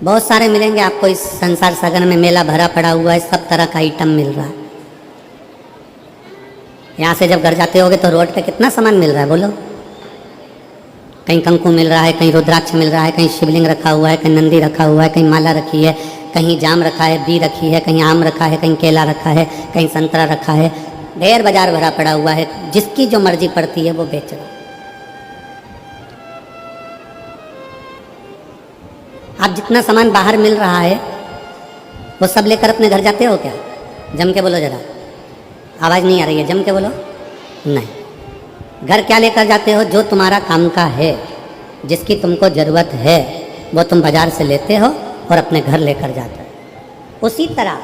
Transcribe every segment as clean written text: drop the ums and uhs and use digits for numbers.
बहुत सारे मिलेंगे आपको इस संसार सागर में, मेला भरा पड़ा हुआ है, सब तरह का आइटम मिल रहा है। यहाँ से जब घर जाते होगे तो रोड पे कितना सामान मिल रहा है बोलो। कहीं कंकु मिल रहा है, कहीं रुद्राक्ष मिल रहा है, कहीं शिवलिंग रखा हुआ है, कहीं नंदी रखा हुआ है, कहीं माला रखी है, कहीं जाम रखा है, बी रखी है, कहीं आम रखा है, कहीं केला रखा है, कहीं संतरा रखा है। ढेर बाजार भरा पड़ा हुआ है, जिसकी जो मर्जी पड़ती है वो बेच रहा। आप जितना सामान बाहर मिल रहा है वो सब लेकर अपने घर जाते हो क्या? जम के बोलो जरा, आवाज़ नहीं आ रही है, जम के बोलो। नहीं, घर क्या लेकर जाते हो? जो तुम्हारा काम का है, जिसकी तुमको ज़रूरत है, वो तुम बाजार से लेते हो और अपने घर लेकर जाते हो। उसी तरह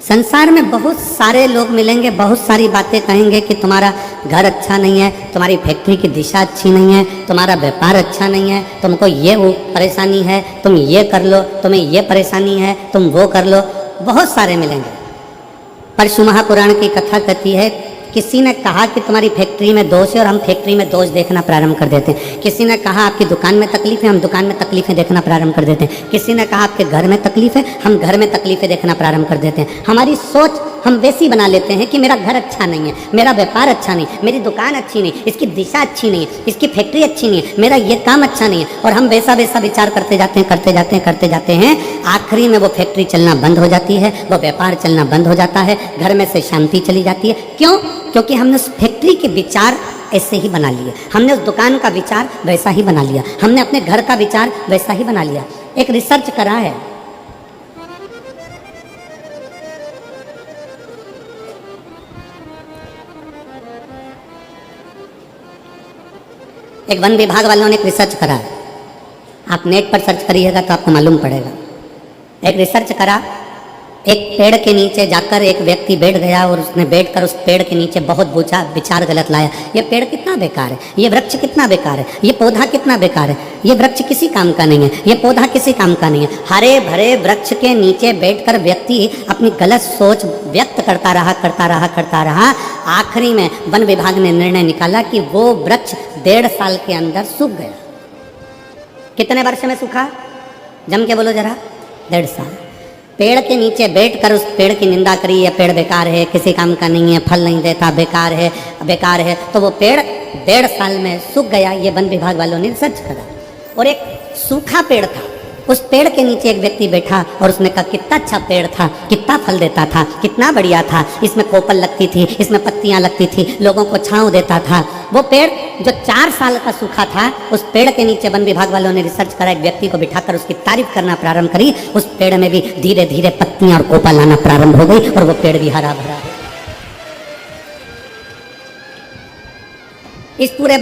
संसार में बहुत सारे लोग मिलेंगे, बहुत सारी बातें कहेंगे कि तुम्हारा घर अच्छा नहीं है, तुम्हारी फैक्ट्री की दिशा अच्छी नहीं है, तुम्हारा व्यापार अच्छा नहीं है, तुमको ये वो परेशानी है, तुम ये कर लो, तुम्हें ये परेशानी है, तुम वो कर लो। बहुत सारे मिलेंगे। परशु महापुराण की कथा कहती है, किसी ने कहा कि तुम्हारी फैक्ट्री में दोष है और हम फैक्ट्री में दोष देखना प्रारंभ कर देते हैं। किसी ने कहा आपकी दुकान में तकलीफ है, हम दुकान में तकलीफें देखना प्रारंभ कर देते हैं। किसी ने कहा आपके घर में तकलीफ है, हम घर में तकलीफें देखना प्रारंभ कर देते हैं। हमारी सोच हम वैसी बना लेते हैं कि मेरा घर अच्छा नहीं है, मेरा व्यापार अच्छा नहीं, मेरी दुकान अच्छी नहीं, इसकी दिशा अच्छी नहीं है, इसकी फैक्ट्री अच्छी नहीं है, मेरा ये काम अच्छा नहीं है, और हम वैसा वैसा विचार करते जाते हैं, करते जाते हैं, करते जाते हैं। आखिरी में वो फैक्ट्री चलना बंद हो जाती है, वो व्यापार चलना बंद हो जाता है, घर में से शांति चली जाती है। क्यों? क्योंकि हमने उस फैक्ट्री के विचार ऐसे ही बना लिए, हमने उस दुकान का विचार वैसा ही बना लिया, हमने अपने घर का विचार वैसा ही बना लिया। एक रिसर्च करा है, एक वन विभाग वालों ने एक रिसर्च करा है, आप नेट पर सर्च करिएगा तो आपको मालूम पड़ेगा। एक रिसर्च करा, एक पेड़ के नीचे जाकर एक व्यक्ति बैठ गया और उसने बैठकर उस पेड़ के नीचे बहुत बूझा विचार गलत लाया। ये पेड़ कितना बेकार है, ये वृक्ष कितना बेकार है, ये पौधा कितना बेकार है, ये वृक्ष किसी काम का नहीं है, ये पौधा किसी काम का नहीं है। हरे भरे वृक्ष के नीचे बैठकर व्यक्ति अपनी गलत सोच व्यक्त करता रहा, करता रहा, करता रहा। आखिरी में वन विभाग ने निर्णय निकाला कि वो वृक्ष 1.5 साल के अंदर सूख गया। कितने वर्ष में सूखा? जम के बोलो जरा, 1.5 साल। पेड़ के नीचे बैठकर उस पेड़ की निंदा करी, ये पेड़ बेकार है, किसी काम का नहीं है, फल नहीं देता, बेकार है, बेकार है। तो वो पेड़ 1.5 साल में सूख गया। ये वन विभाग वालों ने रिसर्च करा। और एक सूखा पेड़ था, उस पेड़ के नीचे एक व्यक्ति बैठा और उसने कहा कितना अच्छा पेड़ था, कितना फल देता था, कितना बढ़िया था, इसमें कोपल लगती थी, इसमें पत्तियां लगती थी, लोगों को छांव देता था। वो पेड़ जो 4 साल का सूखा था, उस पेड़ के नीचे वन विभाग वालों ने रिसर्च करा, एक व्यक्ति को बिठाकर उसकी तारीफ करना प्रारंभ करी। उस पेड़ में भी धीरे धीरे पत्तियां और कोपल आना प्रारंभ हो गई और वो पेड़ भी हरा भरा है। इस पूरे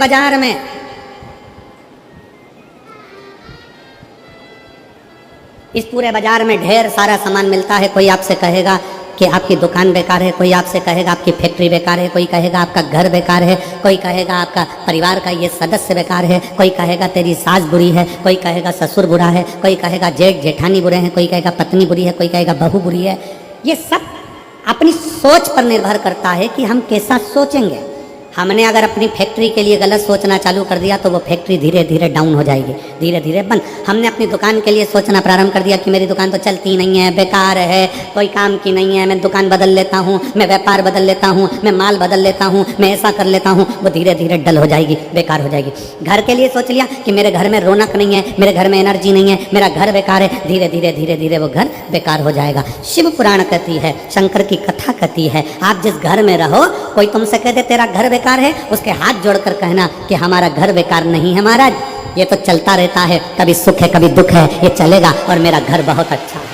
बाजार में ढेर सारा सामान मिलता है। कोई आपसे कहेगा कि आपकी दुकान बेकार है, कोई आपसे कहेगा आपकी फैक्ट्री बेकार है, कोई कहेगा आपका घर बेकार है, कोई कहेगा आपका परिवार का ये सदस्य बेकार है, कोई कहेगा तेरी सास बुरी है, कोई कहेगा ससुर बुरा है, कोई कहेगा जेठ जेठानी बुरे हैं, कोई कहेगा पत्नी बुरी है, कोई कहेगा बहू बुरी है। ये सब अपनी सोच पर निर्भर करता है कि हम कैसा सोचेंगे। हमने अगर अपनी फैक्ट्री के लिए गलत सोचना चालू कर दिया तो वो फैक्ट्री धीरे धीरे डाउन हो जाएगी, धीरे धीरे बंद। हमने अपनी दुकान के लिए सोचना प्रारंभ कर दिया कि मेरी दुकान तो चलती नहीं है, बेकार है, कोई काम की नहीं है, मैं दुकान बदल लेता हूँ, मैं व्यापार बदल लेता हूँ, मैं माल बदल लेता हूँ, मैं ऐसा कर लेता हूँ, वो धीरे धीरे डल हो जाएगी, बेकार हो जाएगी। घर के लिए सोच लिया कि मेरे घर में रौनक नहीं है, मेरे घर में एनर्जी नहीं है, मेरा घर बेकार है, धीरे धीरे धीरे धीरे वो घर बेकार हो जाएगा। शिव पुराण कहती है, शंकर की कथा कहती है, आप जिस घर में रहो, कोई तुमसे कह दे तेरा घर बेकार है, उसके हाथ जोड़कर कहना कि हमारा घर बेकार नहीं है महाराज, ये तो चलता रहता है, कभी सुख है कभी दुख है, ये चलेगा और मेरा घर बहुत अच्छा है।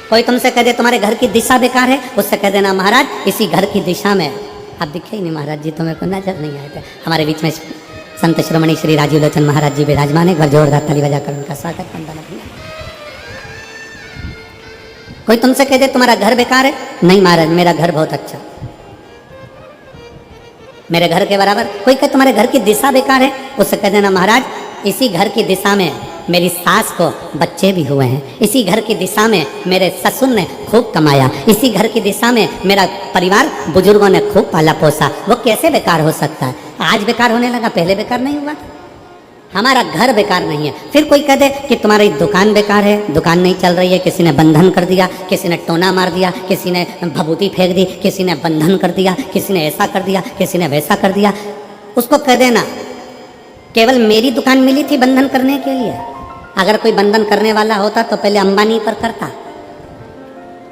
कोई तुमसे कह दे तुम्हारे घर की दिशा बेकार है, उससे कह देना महाराज इसी घर की दिशा में आप दिखे ही नहीं महाराज जी, तो मेरे को नजर नहीं आए थे। हमारे बीच में संत श्रोमणी श्री राजीव लोचन महाराज जी विराजमान है, घर जोरदार ताली बजाकर उनका स्वागत वंदन। कोई तुमसे कह दे तुम्हारा घर बेकार है, नहीं महाराज मेरा घर बहुत अच्छा, मेरे घर के बराबर। कोई कहे तुम्हारे घर की दिशा बेकार है, उससे कह देना महाराज इसी घर की दिशा में मेरी सास को बच्चे भी हुए हैं, इसी घर की दिशा में मेरे ससुर ने खूब कमाया, इसी घर की दिशा में मेरा परिवार बुजुर्गों ने खूब पाला पोसा। वो कैसे बेकार हो सकता है? आज बेकार होने लगा, पहले बेकार नहीं हुआ। हमारा घर बेकार नहीं है। फिर कोई कह दे कि तुम्हारी दुकान बेकार है, दुकान नहीं चल रही है, किसी ने बंधन कर दिया, किसी ने टोना मार दिया, किसी ने भभूति फेंक दी, किसी ने बंधन कर दिया, किसी ने ऐसा कर दिया, किसी ने वैसा कर दिया, उसको कह देना केवल मेरी दुकान मिली थी बंधन करने के लिए। अगर कोई बंधन करने वाला होता तो पहले अंबानी पर करता,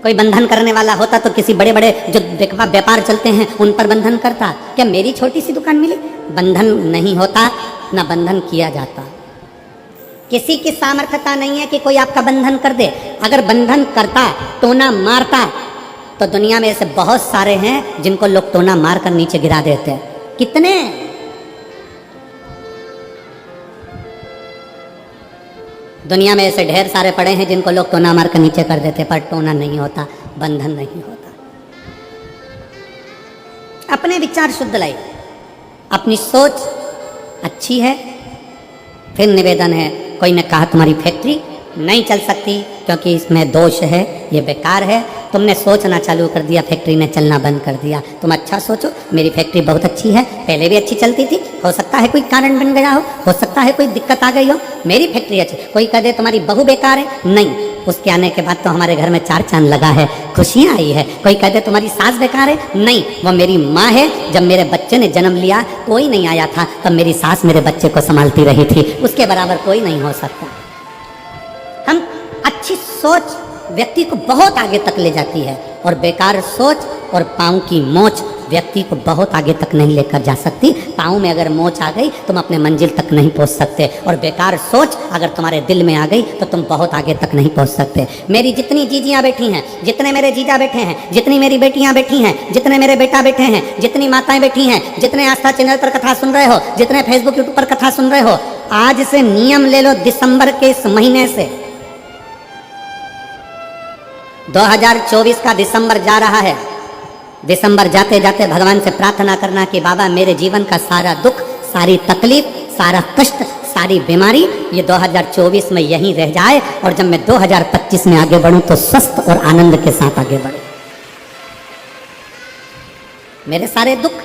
कोई बंधन करने वाला होता तो किसी बड़े बड़े जो व्यापार चलते हैं उन पर बंधन करता। क्या मेरी छोटी सी दुकान मिली? बंधन नहीं होता, ना बंधन किया जाता। किसी की सामर्थ्यता नहीं है कि कोई आपका बंधन कर दे। अगर बंधन करता, टोना मारता, तो दुनिया में ऐसे बहुत सारे हैं जिनको लोग टोना मार कर नीचे गिरा देते हैं। कितने? दुनिया में ऐसे ढेर सारे पड़े हैं जिनको लोग टोना मार कर नीचे कर देते, पर टोना नहीं होता, बंधन नहीं होता। अपने विचार शुद्ध लाइए, अपनी सोच अच्छी है। फिर निवेदन है, कोई ने कहा तुम्हारी फैक्ट्री नहीं चल सकती क्योंकि इसमें दोष है, ये बेकार है। तुमने सोचना चालू कर दिया, फैक्ट्री ने चलना बंद कर दिया। तुम अच्छा सोचो, मेरी फैक्ट्री बहुत अच्छी है, पहले भी अच्छी चलती थी, हो सकता है कोई कारण बन गया हो सकता है कोई दिक्कत आ गई हो, मेरी फैक्ट्री अच्छी। कोई कह दे तुम्हारी बहू बेकार है, नहीं, उसके आने के बाद तो हमारे घर में 4 चांद लगा है, खुशियाँ आई है। कोई कह दे तुम्हारी सास बेकार है, नहीं, वो मेरी माँ है। जब मेरे बच्चे ने जन्म लिया कोई नहीं आया था, तब मेरी सास मेरे बच्चे को संभालती रही थी, उसके बराबर कोई नहीं हो सकता। हम अच्छी सोच व्यक्ति को बहुत आगे तक ले जाती है, और बेकार सोच और पाँव की मोच व्यक्ति को बहुत आगे तक नहीं लेकर जा सकती। पाँव में अगर मोच आ गई तुम अपने मंजिल तक नहीं पहुंच सकते, और बेकार सोच अगर तुम्हारे दिल में आ गई तो तुम बहुत आगे तक नहीं पहुंच सकते। मेरी जितनी जीजियाँ बैठी हैं, जितने मेरे जीजा बैठे हैं, जितनी मेरी बेटियाँ बैठी हैं, जितने मेरे बेटा बैठे हैं, जितनी माताएं बैठी हैं, जितने आस्था चैनल पर कथा सुन रहे हो, जितने फेसबुक यूट्यूब पर कथा सुन रहे हो, आज से नियम ले लो, दिसंबर के इस महीने से 2024 का दिसंबर जा रहा है। दिसंबर जाते जाते भगवान से प्रार्थना करना कि बाबा मेरे जीवन का सारा दुख, सारी तकलीफ, सारा कष्ट, सारी बीमारी ये 2024 में यहीं रह जाए, और जब मैं 2025 में आगे बढ़ूं तो स्वस्थ और आनंद के साथ आगे बढ़ूं। मेरे सारे दुख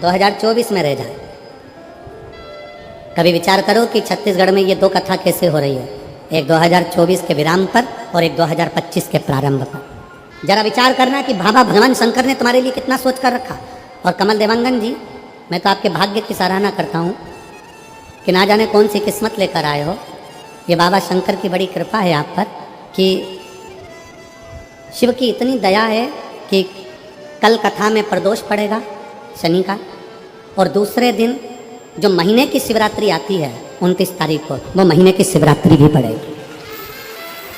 2024 में रह जाए। कभी विचार करो कि छत्तीसगढ़ में ये 2 कथा कैसे हो रही है, एक 2024 के विराम पर और एक 2025 के प्रारंभ पर। जरा विचार करना कि बाबा भगवान शंकर ने तुम्हारे लिए कितना सोच कर रखा। और कमल देवांगन जी, मैं तो आपके भाग्य की सराहना करता हूँ कि ना जाने कौन सी किस्मत लेकर आए हो। ये बाबा शंकर की बड़ी कृपा है आप पर कि शिव की इतनी दया है कि कल कथा में प्रदोष पड़ेगा शनि का, और दूसरे दिन जो महीने की शिवरात्रि आती है 29 तारीख को, वो महीने की शिवरात्रि भी पड़ेगी।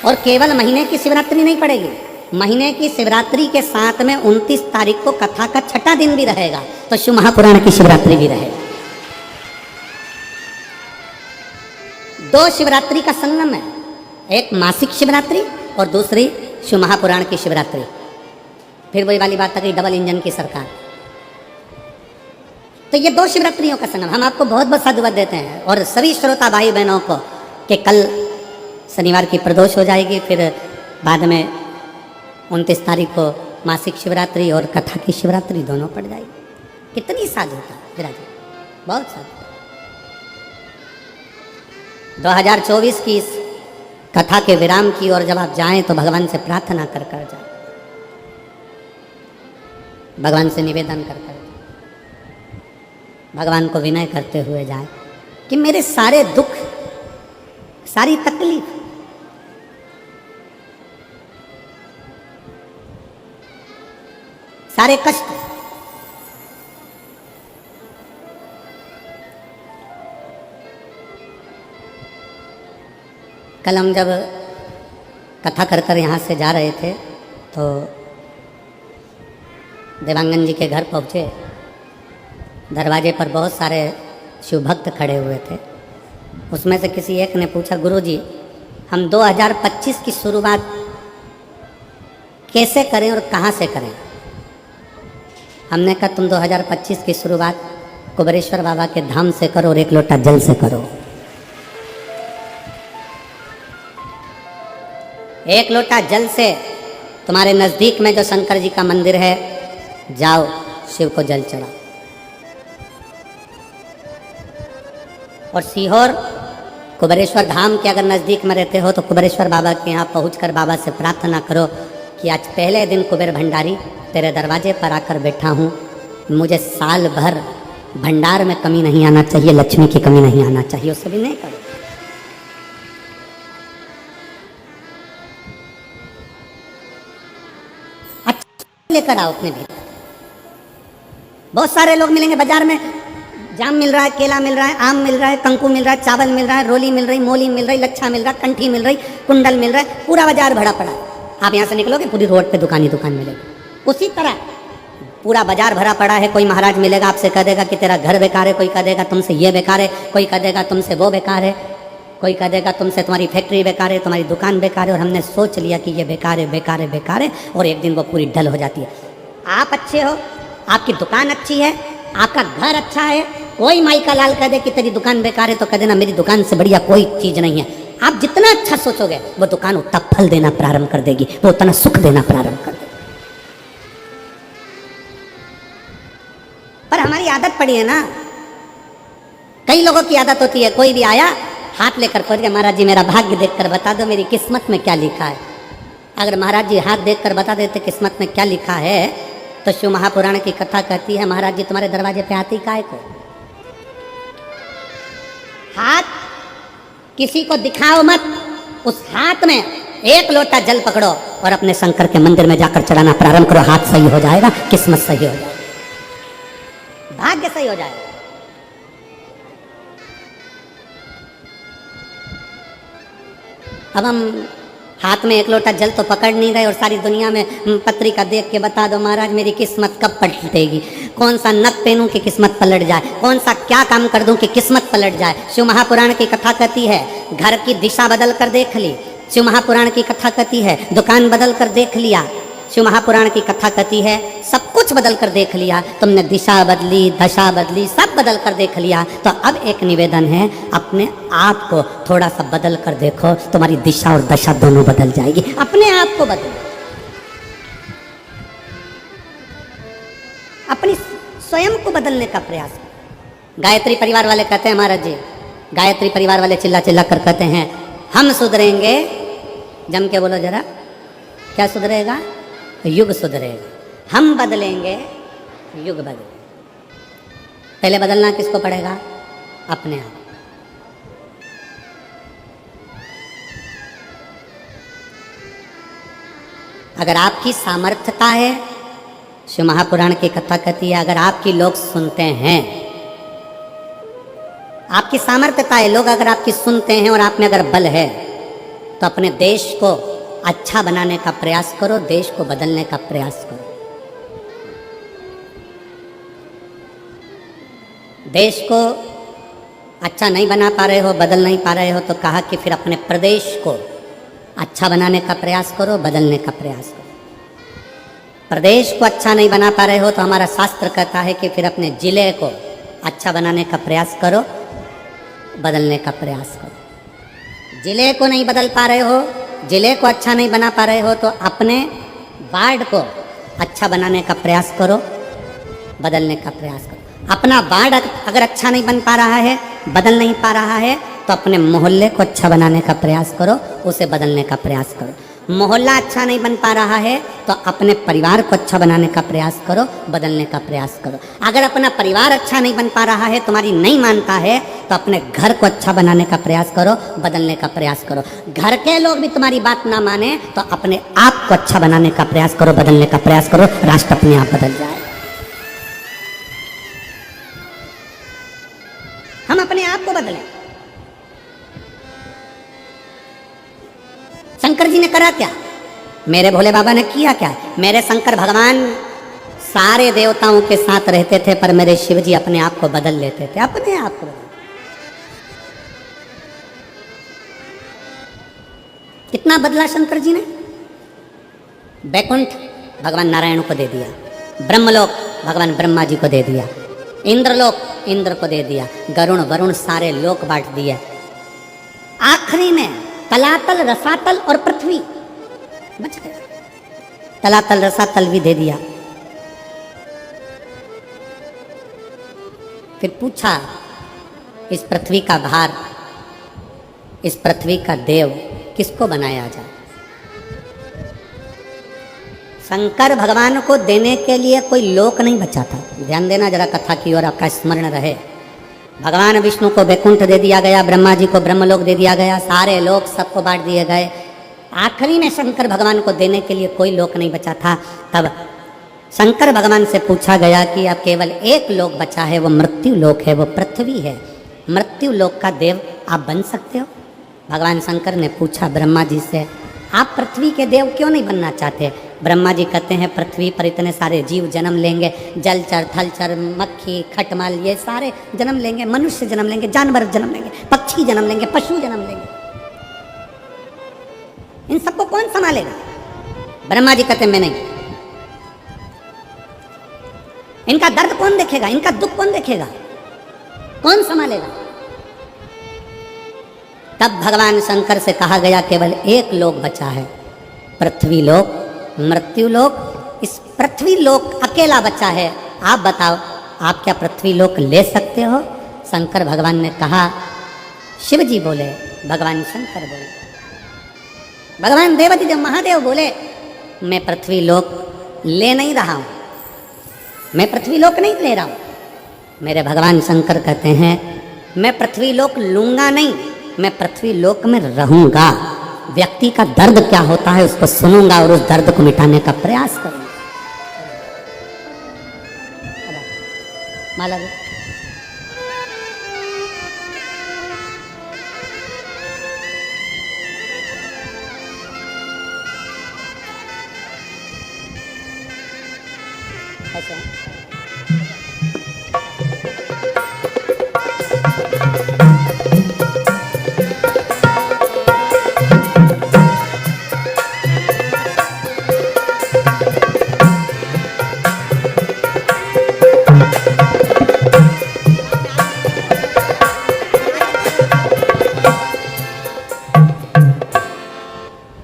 और केवल महीने की शिवरात्रि नहीं पड़ेगी, महीने की शिवरात्रि के साथ में 29 तारीख को कथा का 6ठा दिन भी रहेगा, तो शिव महापुराण की शिवरात्रि भी रहेगी। 2 शिवरात्रि का संगम है, एक मासिक शिवरात्रि और दूसरी शिव महापुराण की शिवरात्रि। फिर वही वाली बात आ गई, डबल इंजन की सरकार। तो ये 2 शिवरात्रियों का संगम। हम आपको बहुत बहुत साधुवाद देते हैं, और सभी श्रोता भाई बहनों को कि कल शनिवार की प्रदोष हो जाएगी, फिर बाद में 29 तारीख को मासिक शिवरात्रि और कथा की शिवरात्रि दोनों पड़ जाएगी। कितनी साधुता विराज, बहुत साधुता। 2024 की इस कथा के विराम की ओर जब आप जाएं तो भगवान से प्रार्थना कर कर जाए, भगवान से निवेदन कर कर, भगवान को विनय करते हुए जाए कि मेरे सारे दुख, सारी तकलीफ, सारे कष्ट कल हम जब कथा कर कर यहाँ से जा रहे थे तो देवांगन जी के घर पहुँचे। दरवाजे पर बहुत सारे शिव भक्त खड़े हुए थे। उसमें से किसी एक ने पूछा, गुरुजी हम 2025 की शुरुआत कैसे करें और कहाँ से करें? हमने कहा तुम 2025 की शुरुआत कुबेरेश्वर बाबा के धाम से करो और 1 लोटा जल से करो। 1 लोटा जल से तुम्हारे नज़दीक में जो शंकर जी का मंदिर है, जाओ शिव को जल चढ़ाओ। और सीहोर कुबेरेश्वर धाम के अगर नज़दीक में रहते हो तो कुबेरेश्वर बाबा के यहाँ पहुँचकर बाबा से प्रार्थना करो कि आज पहले दिन कुबेर भंडारी तेरे दरवाजे पर आकर बैठा हूँ, मुझे साल भर भंडार में कमी नहीं आना चाहिए, लक्ष्मी की कमी नहीं आना चाहिए। उससे भी नहीं करो। अच्छा लेकर आओ अपने भीतर। बहुत सारे लोग मिलेंगे बाजार में, जाम मिल रहा है, केला मिल रहा है, आम मिल रहा है, कंकु मिल रहा है, चावल मिल रहा है, रोली मिल रही, मोली मिल रही, लच्छा मिल रहा है, कंठी मिल रही, कुंडल मिल रहा है, पूरा बाजार भरा पड़ा है। आप यहाँ से निकलोगे पूरी रोड पे दुकान ही दुकान मिलेगी। उसी तरह पूरा बाजार भरा पड़ा है। कोई महाराज मिलेगा आपसे कह देगा कि तेरा घर बेकार है, कोई कह देगा तुमसे ये बेकार है, कोई कह देगा तुमसे वो बेकार है, कोई कह देगा तुमसे तुम्हारी फैक्ट्री बेकार है, तुम्हारी दुकान बेकार है। और हमने सोच लिया कि ये बेकार है, बेकार है, बेकार है, और एक दिन वो पूरी डल हो जाती है। आप अच्छे हो, आपकी दुकान अच्छी है, आपका घर अच्छा है, कोई माई का लाल कह दे कि तेरी दुकान बेकार है तो कह देना मेरी दुकान से बढ़िया कोई चीज़ नहीं है। आप जितना अच्छा सोचोगे वो दुकान उतना फल देना प्रारंभ कर देगी, वो उतना सुख देना प्रारंभ कर देगी। पर हमारी आदत पड़ी है ना, कई लोगों की आदत होती है, कोई भी आया हाथ लेकर पहुंच गया, महाराज जी मेरा भाग्य देखकर बता दो मेरी किस्मत में क्या लिखा है। अगर महाराज जी हाथ देखकर बता देते किस्मत में क्या लिखा है तो शिव महापुराण की कथा कहती है महाराज जी तुम्हारे दरवाजे पे आती काय को। हाथ किसी को दिखाओ मत, उस हाथ में एक लोटा जल पकड़ो और अपने शंकर के मंदिर में जाकर चढ़ाना प्रारंभ करो। हाथ सही हो जाएगा, किस्मत सही हो जाएगी, भाग्य सही हो जाएगा। अब हम हाथ में एक लोटा जल तो पकड़ नहीं रहे और सारी दुनिया में पत्रिका देख के बता दो महाराज मेरी किस्मत कब पलटेगी, कौन सा नथ पहनूं कि किस्मत पलट जाए, कौन सा क्या काम कर दूं कि किस्मत पलट जाए। शिव महापुराण की कथा कहती है घर की दिशा बदल कर देख ली। शिव महापुराण की कथा कहती है दुकान बदल कर देख लिया। शिव महापुराण की कथा कहती है सब कुछ बदल कर देख लिया, तुमने दिशा बदली, दशा बदली, सब बदल कर देख लिया। तो अब एक निवेदन है अपने आप को थोड़ा सा बदल कर देखो, तुम्हारी दिशा और दशा दोनों बदल जाएगी। अपने आप को बदलो, अपनी स्वयं को बदलने का प्रयास करो। गायत्री परिवार वाले कहते हैं महाराज जी, गायत्री परिवार वाले चिल्ला चिल्ला कर कहते हैं हम सुधरेंगे, जम के बोलो जरा, क्या सुधरेगा? युग सुधरेगा। हम बदलेंगे, युग बदलेगा। पहले बदलना किसको पड़ेगा? अपने आप। अगर आपकी सामर्थ्यता है, शिव महापुराण की कथा कहती है अगर आपकी लोग सुनते हैं, आपकी सामर्थ्यता है, लोग अगर आपकी सुनते हैं और आप में अगर बल है तो अपने देश को अच्छा बनाने का प्रयास करो, देश को बदलने का प्रयास करो। देश को अच्छा नहीं बना पा रहे हो, बदल नहीं पा रहे हो तो कहा कि फिर अपने प्रदेश को अच्छा बनाने का प्रयास करो, बदलने का प्रयास करो। प्रदेश को अच्छा नहीं बना पा रहे हो तो हमारा शास्त्र कहता है कि फिर अपने जिले को अच्छा बनाने का प्रयास करो, बदलने का प्रयास करो। जिले को नहीं बदल पा रहे हो, जिले को अच्छा नहीं बना पा रहे हो तो अपने वार्ड को अच्छा बनाने का प्रयास करो, बदलने का प्रयास करो। अपना वार्ड अगर अच्छा नहीं बन पा रहा है, बदल नहीं पा रहा है तो अपने मोहल्ले को अच्छा बनाने का प्रयास करो, उसे बदलने का प्रयास करो। मोहल्ला अच्छा नहीं बन पा रहा है तो अपने परिवार को अच्छा बनाने का प्रयास करो, बदलने का प्रयास करो। अगर अपना परिवार अच्छा नहीं बन पा रहा है, तुम्हारी नहीं मानता है तो अपने घर को अच्छा बनाने का प्रयास करो, बदलने का प्रयास करो। घर के लोग भी तुम्हारी बात ना माने तो अपने आप को अच्छा बनाने का प्रयास करो, बदलने का प्रयास करो, राष्ट्र अपने आप बदल जाए। हम अपने आप को बदलें। शंकर जी ने करा क्या? मेरे भोले बाबा ने किया क्या? मेरे शंकर भगवान सारे देवताओं के साथ रहते थे पर मेरे शिव जी अपने आप को बदल लेते थे, अपने आप को बदल। कितना बदला शंकर जी ने? बैकुंठ भगवान नारायण को दे दिया, ब्रह्मलोक भगवान ब्रह्मा जी को दे दिया, इंद्रलोक इंद्र को दे दिया, गरुण वरुण सारे लोक बांट दिए। आखिरी में तलातल रसातल और पृथ्वी बच गया। तलातल रसातल भी दे दिया। फिर पूछा इस पृथ्वी का भार इस पृथ्वी का देव किसको बनाया जाए। शंकर भगवान को देने के लिए कोई लोक नहीं बचा था। ध्यान देना जरा कथा की ओर, आपका स्मरण रहे। भगवान विष्णु को वैकुंठ दे दिया गया, ब्रह्मा जी को ब्रह्मलोक दे दिया गया, सारे लोक सबको बांट दिए गए। आखिरी में शंकर भगवान को देने के लिए कोई लोक नहीं बचा था। तब शंकर भगवान से पूछा गया कि अब केवल एक लोक बचा है, वो मृत्यु लोक है, वो पृथ्वी है। मृत्यु लोक का देव आप बन सकते हो? भगवान शंकर ने पूछा ब्रह्मा जी से, आप पृथ्वी के देव क्यों नहीं बनना चाहते? ब्रह्मा जी कहते हैं पृथ्वी पर इतने सारे जीव जन्म लेंगे, जलचर थलचर मक्खी खटमल ये सारे जन्म लेंगे, मनुष्य जन्म लेंगे, जानवर जन्म लेंगे, पक्षी जन्म लेंगे, पशु जन्म लेंगे, इन सबको कौन संभालेगा? ब्रह्मा जी कहते मैं नहीं। इनका दर्द कौन देखेगा? इनका दुख कौन देखेगा? कौन संभालेगा? तब भगवान शंकर से कहा गया केवल एक लोक बचा है, पृथ्वी लोक, मृत्यु लोक। इस पृथ्वी लोक अकेला बचा है। आप बताओ, आप क्या पृथ्वी लोक ले सकते हो? शंकर भगवान ने कहा, शिव जी बोले, भगवान शंकर बोले, भगवान देवती देव महादेव बोले, मैं पृथ्वी लोक ले नहीं रहा हूं, मैं पृथ्वी लोक नहीं ले रहा हूं। मेरे भगवान शंकर कहते हैं मैं पृथ्वी लोक लूंगा नहीं, मैं पृथ्वी लोक में रहूंगा। व्यक्ति का दर्द क्या होता है उसको सुनूंगा और उस दर्द को मिटाने का प्रयास करूंगा। माला जी ऐसे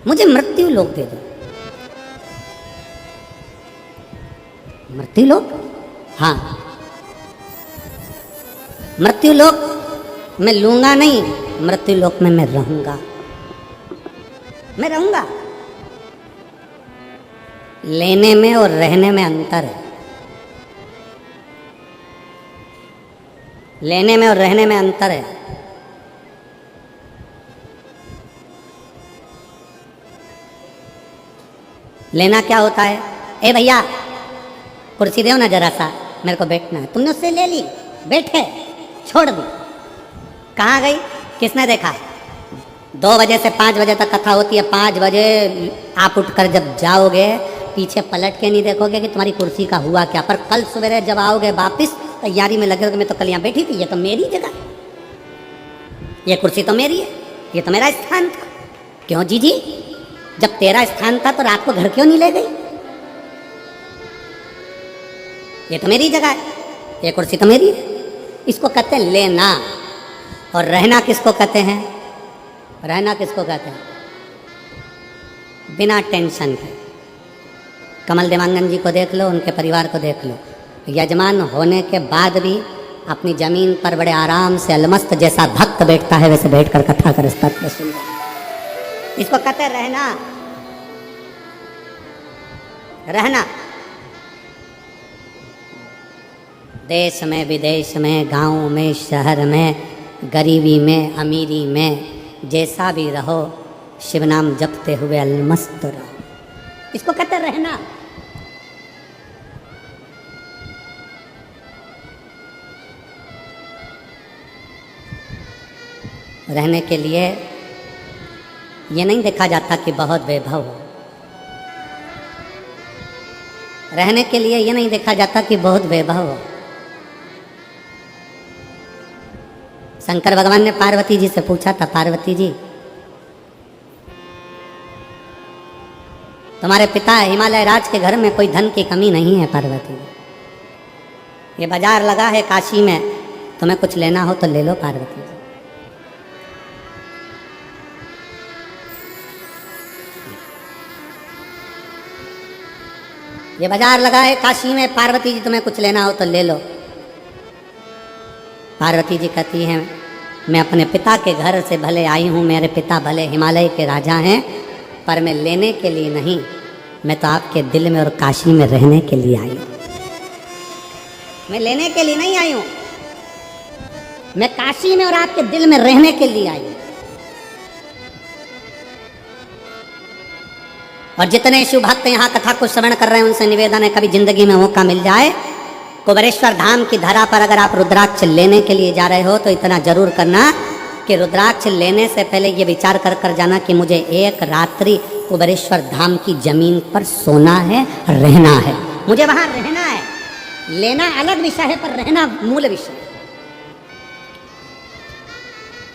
मुझे मृत्यु लोक दे दो। मृत्यु लोक? हाँ, मृत्यु लोक मैं लूंगा नहीं, मृत्यु लोक में मैं रहूंगा, मैं रहूंगा। लेने में और रहने में अंतर है। लेने में और रहने में अंतर है। लेना क्या होता है? ए भैया कुर्सी दो ना जरा सा, मेरे को बैठना है। तुमने उससे ले ली, बैठे, छोड़ दी, कहाँ गई? किसने देखा? 2 बजे से 5 बजे तक कथा होती है। 5 बजे आप उठकर जब जाओगे पीछे पलट के नहीं देखोगे कि तुम्हारी कुर्सी का हुआ क्या। पर कल सवेरे जब आओगे वापिस तैयारी में लगे, मैं तो कल यहाँ बैठी थी, ये तो मेरी जगह, ये कुर्सी तो मेरी है, ये तो मेरा स्थान था। क्यों जीजी? जब तेरा स्थान था तो रात को घर क्यों नहीं ले गई? ये तो मेरी जगह है, ये कुर्सी तो मेरी है। इसको कहते हैं लेना। और रहना किसको कहते हैं? रहना किसको कहते हैं? बिना टेंशन के। कमल देवांगन जी को देख लो, उनके परिवार को देख लो, यजमान होने के बाद भी अपनी जमीन पर बड़े आराम से अलमस्त जैसा भक्त बैठता है वैसे बैठकर कथा कर सुन। इसको कहते हैं रहना। रहना देश में विदेश में, गांव में शहर में, गरीबी में अमीरी में, जैसा भी रहो शिव नाम जपते हुए अलमस्त रहो। इसको कहते हैं रहना। रहने के लिए ये नहीं देखा जाता कि बहुत वैभव हो। रहने के लिए ये नहीं देखा जाता कि बहुत वैभव हो। शंकर भगवान ने पार्वती जी से पूछा था, पार्वती जी तुम्हारे पिता हिमालय राज के घर में कोई धन की कमी नहीं है पार्वती जी, ये बाजार लगा है काशी में, तुम्हें कुछ लेना हो तो ले लो पार्वती जी। ये बाजार लगा है काशी में, पार्वती जी तुम्हें कुछ लेना हो तो ले लो। पार्वती जी कहती हैं मैं अपने पिता के घर से भले आई हूँ, मेरे पिता भले हिमालय के राजा हैं, पर मैं लेने के लिए नहीं, मैं तो आपके दिल में और काशी में रहने के लिए आई हूँ। मैं लेने के लिए नहीं आई हूँ, मैं काशी में और आपके दिल में रहने के लिए आई हूँ। और जितने शिव भक्त यहाँ कथा को श्रवण कर रहे हैं, उनसे निवेदन है, कभी जिंदगी में मौका मिल जाए, कुबेरेश्वर धाम की धरा पर अगर आप रुद्राक्ष लेने के लिए जा रहे हो तो इतना जरूर करना कि रुद्राक्ष लेने से पहले ये विचार कर जाना कि मुझे एक रात्रि कुबेरेश्वर धाम की जमीन पर सोना है, रहना है, मुझे वहां रहना है। लेना अलग विषय है, पर रहना मूल विषय है।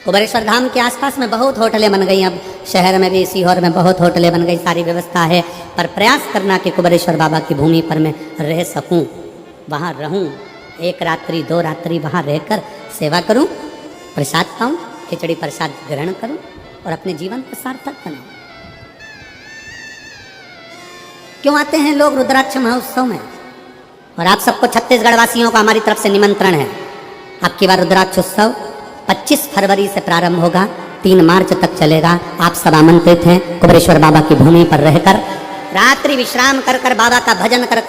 कुबेरेश्वर धाम के आसपास में बहुत होटलें बन गई, अब शहर में भी, सीहोर में बहुत होटलें बन गई, सारी व्यवस्था है, पर प्रयास करना कि कुबेरेश्वर बाबा की भूमि पर मैं रह सकूं, वहाँ रहूं, एक रात्रि 2 रात्रि वहाँ रहकर सेवा करूं, प्रसाद पाऊं, खिचड़ी प्रसाद ग्रहण करूं और अपने जीवन को सार्थक बनाऊं। क्यों आते हैं लोग रुद्राक्ष महोत्सव में? और आप सबको छत्तीसगढ़ वासियों को हमारी तरफ से निमंत्रण है। आपकी बार रुद्राक्ष उत्सव 25 फरवरी से प्रारंभ होगा, 3 मार्च तक चलेगा। आप सब आमंत्रित हैं। कुबेरेश्वर बाबा की भूमि पर रहकर रात्रि विश्राम कर बाबा का भजन कर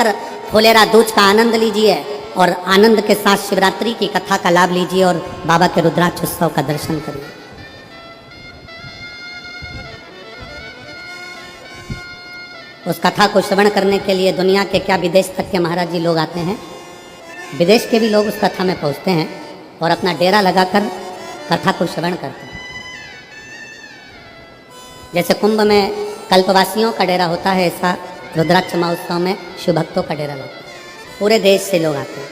फुलेरा दूज का आनंद लीजिए और आनंद के साथ शिवरात्रि की कथा का लाभ लीजिए और बाबा के रुद्राक्ष उत्सव का दर्शन करिए। उस कथा को श्रवण करने के लिए दुनिया के क्या विदेश तक के महाराज जी लोग आते हैं, विदेश के भी लोग उस कथा में पहुंचते हैं और अपना डेरा लगाकर कथा को श्रवण करते हैं। जैसे कुंभ में कल्पवासियों का डेरा होता है, ऐसा रुद्राक्ष महोत्सव में शिव भक्तों का डेरा लगता है। पूरे देश से लोग आते हैं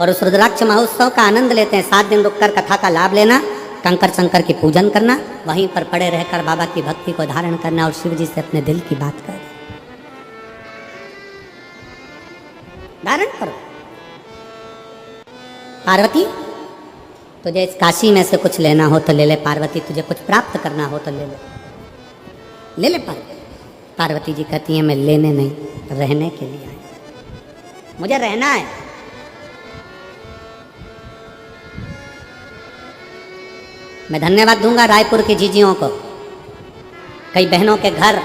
और उस रुद्राक्ष महोत्सव का आनंद लेते हैं। 7 दिन रुककर कथा का लाभ लेना, कंकर शंकर की पूजन करना, वहीं पर पड़े रहकर बाबा की भक्ति को धारण करना और शिव जी से अपने दिल की बात करना। धारण करो। पार्वती, तुझे इस काशी में से कुछ लेना हो तो ले ले पार्वती, तुझे कुछ प्राप्त करना हो तो ले ले, ले ले पार्वती। पार्वती जी कहती हैं मैं लेने नहीं, रहने के लिए आई, मुझे रहना है। मैं धन्यवाद दूंगा रायपुर की जीजियों को। कई बहनों के घर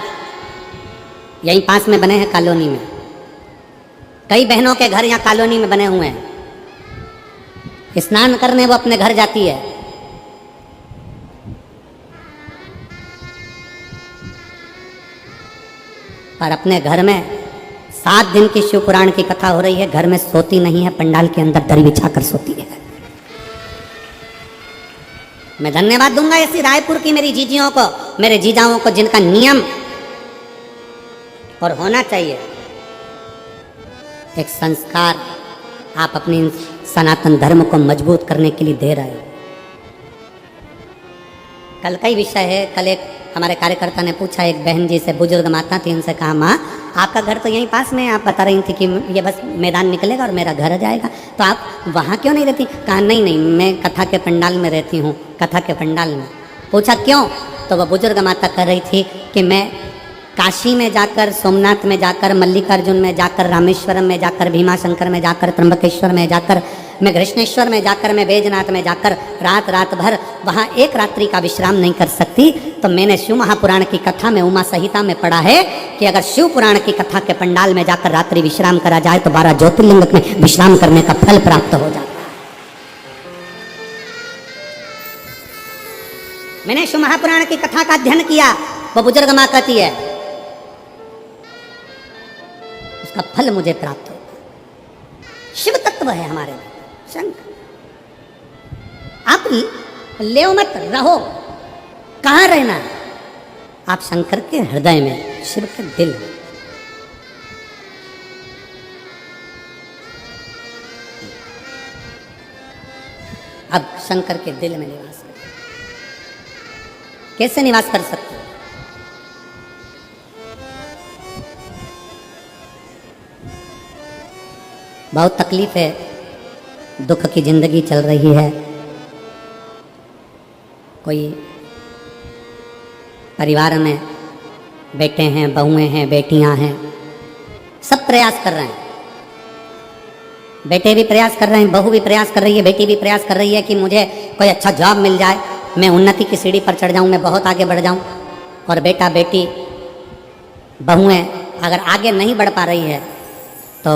यहीं पास में बने हैं कॉलोनी में, कई बहनों के घर यहाँ कॉलोनी में बने हुए हैं। स्नान करने वो अपने घर जाती है, पर अपने घर में 7 दिन की शिव पुराण की कथा हो रही है, घर में सोती नहीं है, पंडाल के अंदर दरी बिछा कर सोती है। मैं धन्यवाद दूंगा ऐसी रायपुर की मेरी जीजियों को, मेरे जीजाओं को, जिनका नियम और होना चाहिए एक संस्कार आप अपनी सनातन धर्म को मजबूत करने के लिए दे रहे हो। कल का ही विषय है। कल एक हमारे कार्यकर्ता ने पूछा, एक बहन जी से, बुजुर्ग माता थी, उनसे कहा माँ आपका घर तो यहीं पास में है, आप बता रही थी कि ये बस मैदान निकलेगा और मेरा घर आ जाएगा, तो आप वहाँ क्यों नहीं रहती? कहा नहीं नहीं, मैं कथा के पंडाल में रहती हूँ, कथा के पंडाल में। पूछा क्यों? तो वह बुजुर्ग माता कह रही थी कि मैं काशी में जाकर, सोमनाथ में जाकर, मल्लिकार्जुन में जाकर, रामेश्वरम में जाकर, भीमाशंकर में जाकर, त्र्यंबकेश्वर में जाकर, मैं कृष्णेश्वर में जाकर, मैं बैजनाथ में जाकर रात भर वहाँ एक रात्रि का विश्राम नहीं कर सकती। तो मैंने शिव महापुराण की कथा में, उमा संहिता में पढ़ा है कि अगर शिव पुराण की कथा के पंडाल में जाकर रात्रि विश्राम करा जाए तो 12 ज्योतिर्लिंग में विश्राम करने का फल प्राप्त हो जाता है। मैंने शिव महापुराण की कथा का अध्ययन किया, वो बुजुर्ग माँ कहती है उसका फल मुझे प्राप्त होता है। शिव तत्व है हमारे में शंकर। आप ले मत रहो, कहाँ रहना है? आप शंकर के हृदय में, शिव के दिल में। अब शंकर के दिल में निवास कर, कैसे निवास कर सकते हो? बहुत तकलीफ है, दुख की जिंदगी चल रही है, कोई परिवार में बेटे हैं, बहुएं हैं, बेटियां हैं, सब प्रयास कर रहे हैं। बेटे भी प्रयास कर रहे हैं, बहू भी प्रयास कर रही है, बेटी भी प्रयास कर रही है कि मुझे कोई अच्छा जॉब मिल जाए, मैं उन्नति की सीढ़ी पर चढ़ जाऊं, मैं बहुत आगे बढ़ जाऊं। और बेटा बेटी बहुएं अगर आगे नहीं बढ़ पा रही है तो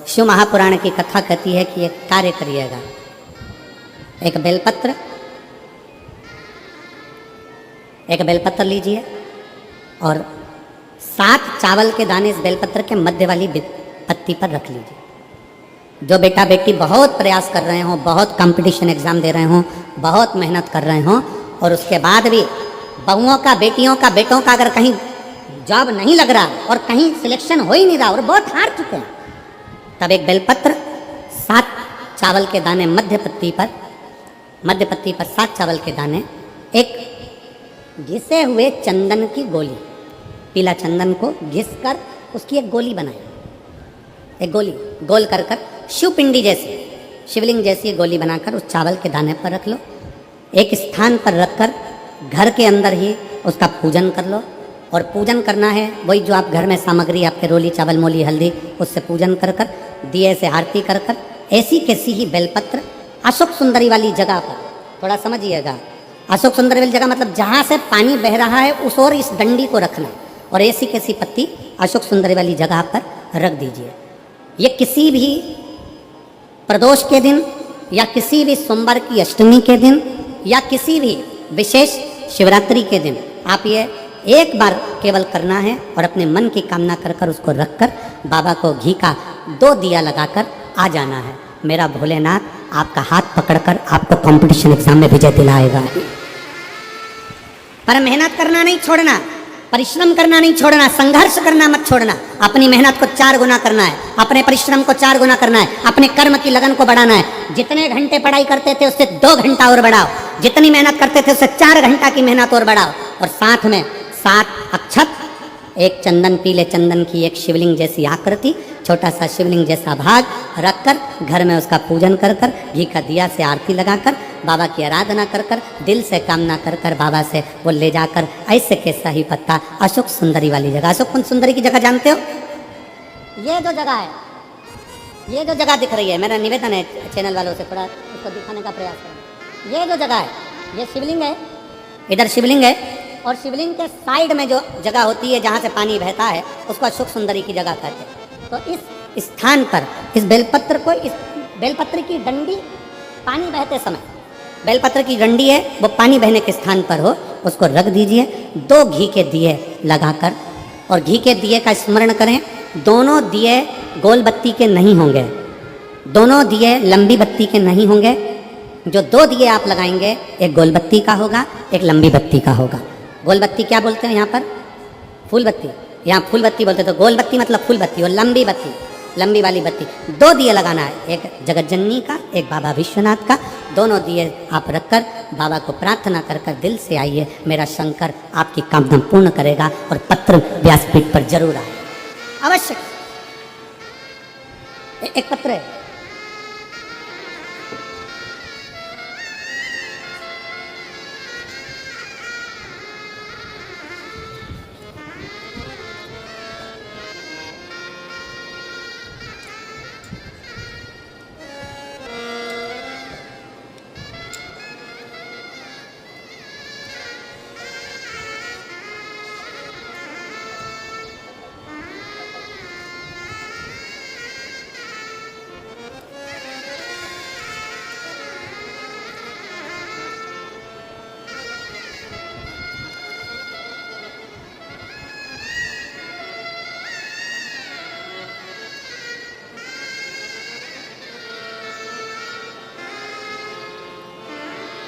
शिव महापुराण की कथा कहती है कि एक कार्य करिएगा। एक बेलपत्र लीजिए और 7 चावल के दाने इस बेलपत्र के मध्य वाली पत्ती पर रख लीजिए। जो बेटा बेटी बहुत प्रयास कर रहे हों, बहुत कंपटीशन एग्जाम दे रहे हों, बहुत मेहनत कर रहे हों और उसके बाद भी बहुओं का, बेटियों का, बेटों का अगर कहीं जॉब नहीं लग रहा और कहीं सिलेक्शन हो ही नहीं रहा और बहुत हार चुके हैं, तब एक बेलपत्र 7 चावल के दाने मध्य पत्ती पर 7 चावल के दाने, एक घिसे हुए चंदन की गोली, पीला चंदन को घिस कर उसकी एक गोली बनाए। एक गोली गोल कर शिवपिंडी जैसी, शिवलिंग जैसी गोली बनाकर उस चावल के दाने पर रख लो। एक स्थान पर रखकर घर के अंदर ही उसका पूजन कर लो। और पूजन करना है वही जो आप घर में सामग्री आपके रोली, चावल, मोली, हल्दी, उससे पूजन कर दिए से आरती कर ऐसी कैसी ही बेलपत्र अशोक सुंदरी वाली जगह पर, थोड़ा समझिएगा, अशोक सुंदरी वाली जगह मतलब जहाँ से पानी बह रहा है उस ओर इस डंडी को रखना और ऐसी कैसी पत्ती अशोक सुंदरी वाली जगह पर रख दीजिए। ये किसी भी प्रदोष के दिन या किसी भी सोमवार की अष्टमी के दिन या किसी भी विशेष शिवरात्रि के दिन आप ये एक बार केवल करना है और अपने मन की कामना कर उसको रखकर बाबा को घी का 2 दिया लगाकर आ जाना है। मेरा भोलेनाथ आपका हाथ पकड़कर आपको कंपटीशन एग्जाम में विजय दिलाएगा। पर मेहनत करना नहीं छोड़ना, परिश्रम करना नहीं छोड़ना, संघर्ष करना मत छोड़ना। अपनी मेहनत को 4 गुना करना है, अपने परिश्रम को 4 गुना करना है, अपने कर्म की लगन को बढ़ाना है। जितने घंटे पढ़ाई करते थे उससे 2 घंटा और बढ़ाओ, जितनी मेहनत करते थे उससे 4 घंटा की मेहनत और बढ़ाओ। और साथ में 7 अक्षत, एक चंदन, पीले चंदन की एक शिवलिंग जैसी आकृति, छोटा सा शिवलिंग जैसा भाग रखकर घर में उसका पूजन कर घी का दिया से आरती लगाकर बाबा की आराधना कर दिल से कामना कर बाबा से वो ले जाकर ऐसे कैसा ही पत्ता अशोक सुंदरी वाली जगह, अशोक सुंदरी की जगह जानते हो? ये जो जगह है, ये जो जगह दिख रही है, मेरा निवेदन है चैनल वालों से थोड़ा उसको दिखाने का प्रयास करें। ये जो जगह है, ये शिवलिंग है, इधर शिवलिंग है और शिवलिंग के साइड में जो जगह होती है जहाँ से पानी बहता है उसको अशोक सुंदरी की जगह कहते हैं। तो इस स्थान पर इस बेलपत्र को, इस बेलपत्र की डंडी पानी बहते समय, बेलपत्र की डंडी है वो पानी बहने के स्थान पर हो, उसको रख दीजिए। 2 घी के दिए लगाकर, और घी के दिए का स्मरण करें, दोनों दिए गोल बत्ती के नहीं होंगे, दोनों दिए लंबी बत्ती के नहीं होंगे। जो 2 दिए आप लगाएंगे, एक गोल बत्ती का होगा, एक लंबी बत्ती का होगा। गोल बत्ती क्या बोलते हैं यहाँ पर? फूल बत्ती, यहाँ फूल बत्ती बोलते हैं। तो गोल बत्ती मतलब फूल बत्ती, और लंबी बत्ती, लंबी वाली बत्ती। 2 दिए लगाना है, एक जगत जननी का, एक बाबा विश्वनाथ का। दोनों दिए आप रखकर बाबा को प्रार्थना कर दिल से आइए, मेरा शंकर आपकी कामना पूर्ण करेगा और पत्र व्यासपीठ पर जरूर आए, अवश्य। एक पत्र है,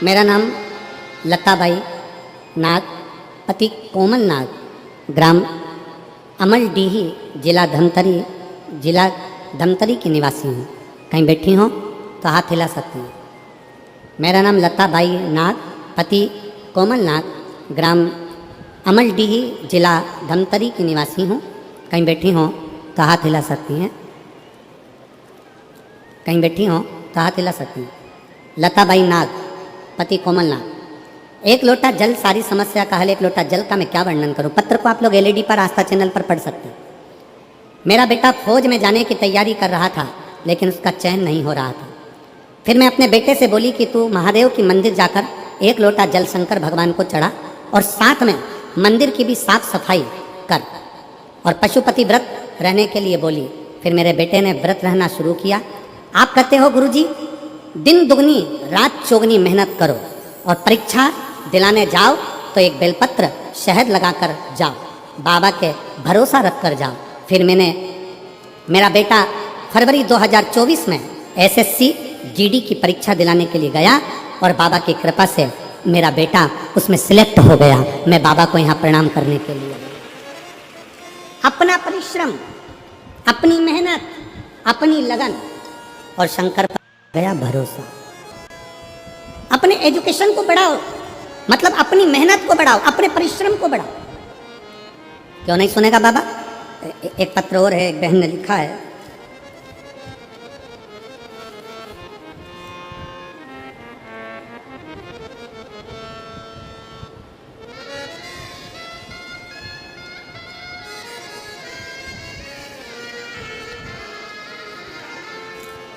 मेरा नाम लताबाई नाग, पति कोमल नाग, ग्राम अमलडीही, जिला धमतरी की निवासी हूँ। कहीं बैठी हो तो हाथ हिला सकती हूँ। मेरा नाम लताबाई नाग, पति कोमल नाग, ग्राम अमलडीही, जिला धमतरी की निवासी हूँ। कहीं बैठी हो तो हाथ हिला सकती हैं, कहीं बैठी हो तो हाथ हिला सकती हैं। लताबाई नाग, पति कोमल नाग। 1 लोटा जल सारी समस्या का हल। 1 लोटा जल का मैं क्या वर्णन करूं? पत्र को आप लोग LED पर, आस्था चैनल पर पढ़ सकते हैं। मेरा बेटा फौज में जाने की तैयारी कर रहा था, लेकिन उसका चयन नहीं हो रहा था। फिर मैं अपने बेटे से बोली कि तू महादेव की मंदिर जाकर एक लोटा जल शंकर भगवान को चढ़ा और साथ में मंदिर की भी साफ सफाई कर, और पशुपति व्रत रहने के लिए बोली। फिर मेरे बेटे ने व्रत रहना शुरू किया। आप कहते हो गुरुजी दिन दुगनी रात चौगनी मेहनत करो और परीक्षा दिलाने जाओ तो एक बेलपत्र शहद लगाकर जाओ, बाबा के भरोसा रख कर जाओ। फिर मेरा बेटा फरवरी 2024 में एसएससी जीडी की परीक्षा दिलाने के लिए गया और बाबा की कृपा से मेरा बेटा उसमें सिलेक्ट हो गया। मैं बाबा को यहाँ प्रणाम करने के लिए, अपना परिश्रम, अपनी मेहनत, अपनी लगन और शंकर पर गया भरोसा। अपने एजुकेशन को बढ़ाओ, मतलब अपनी मेहनत को बढ़ाओ, अपने परिश्रम को बढ़ाओ। क्यों नहीं सुनेगा बाबा? एक पत्र और है, एक बहन ने लिखा है,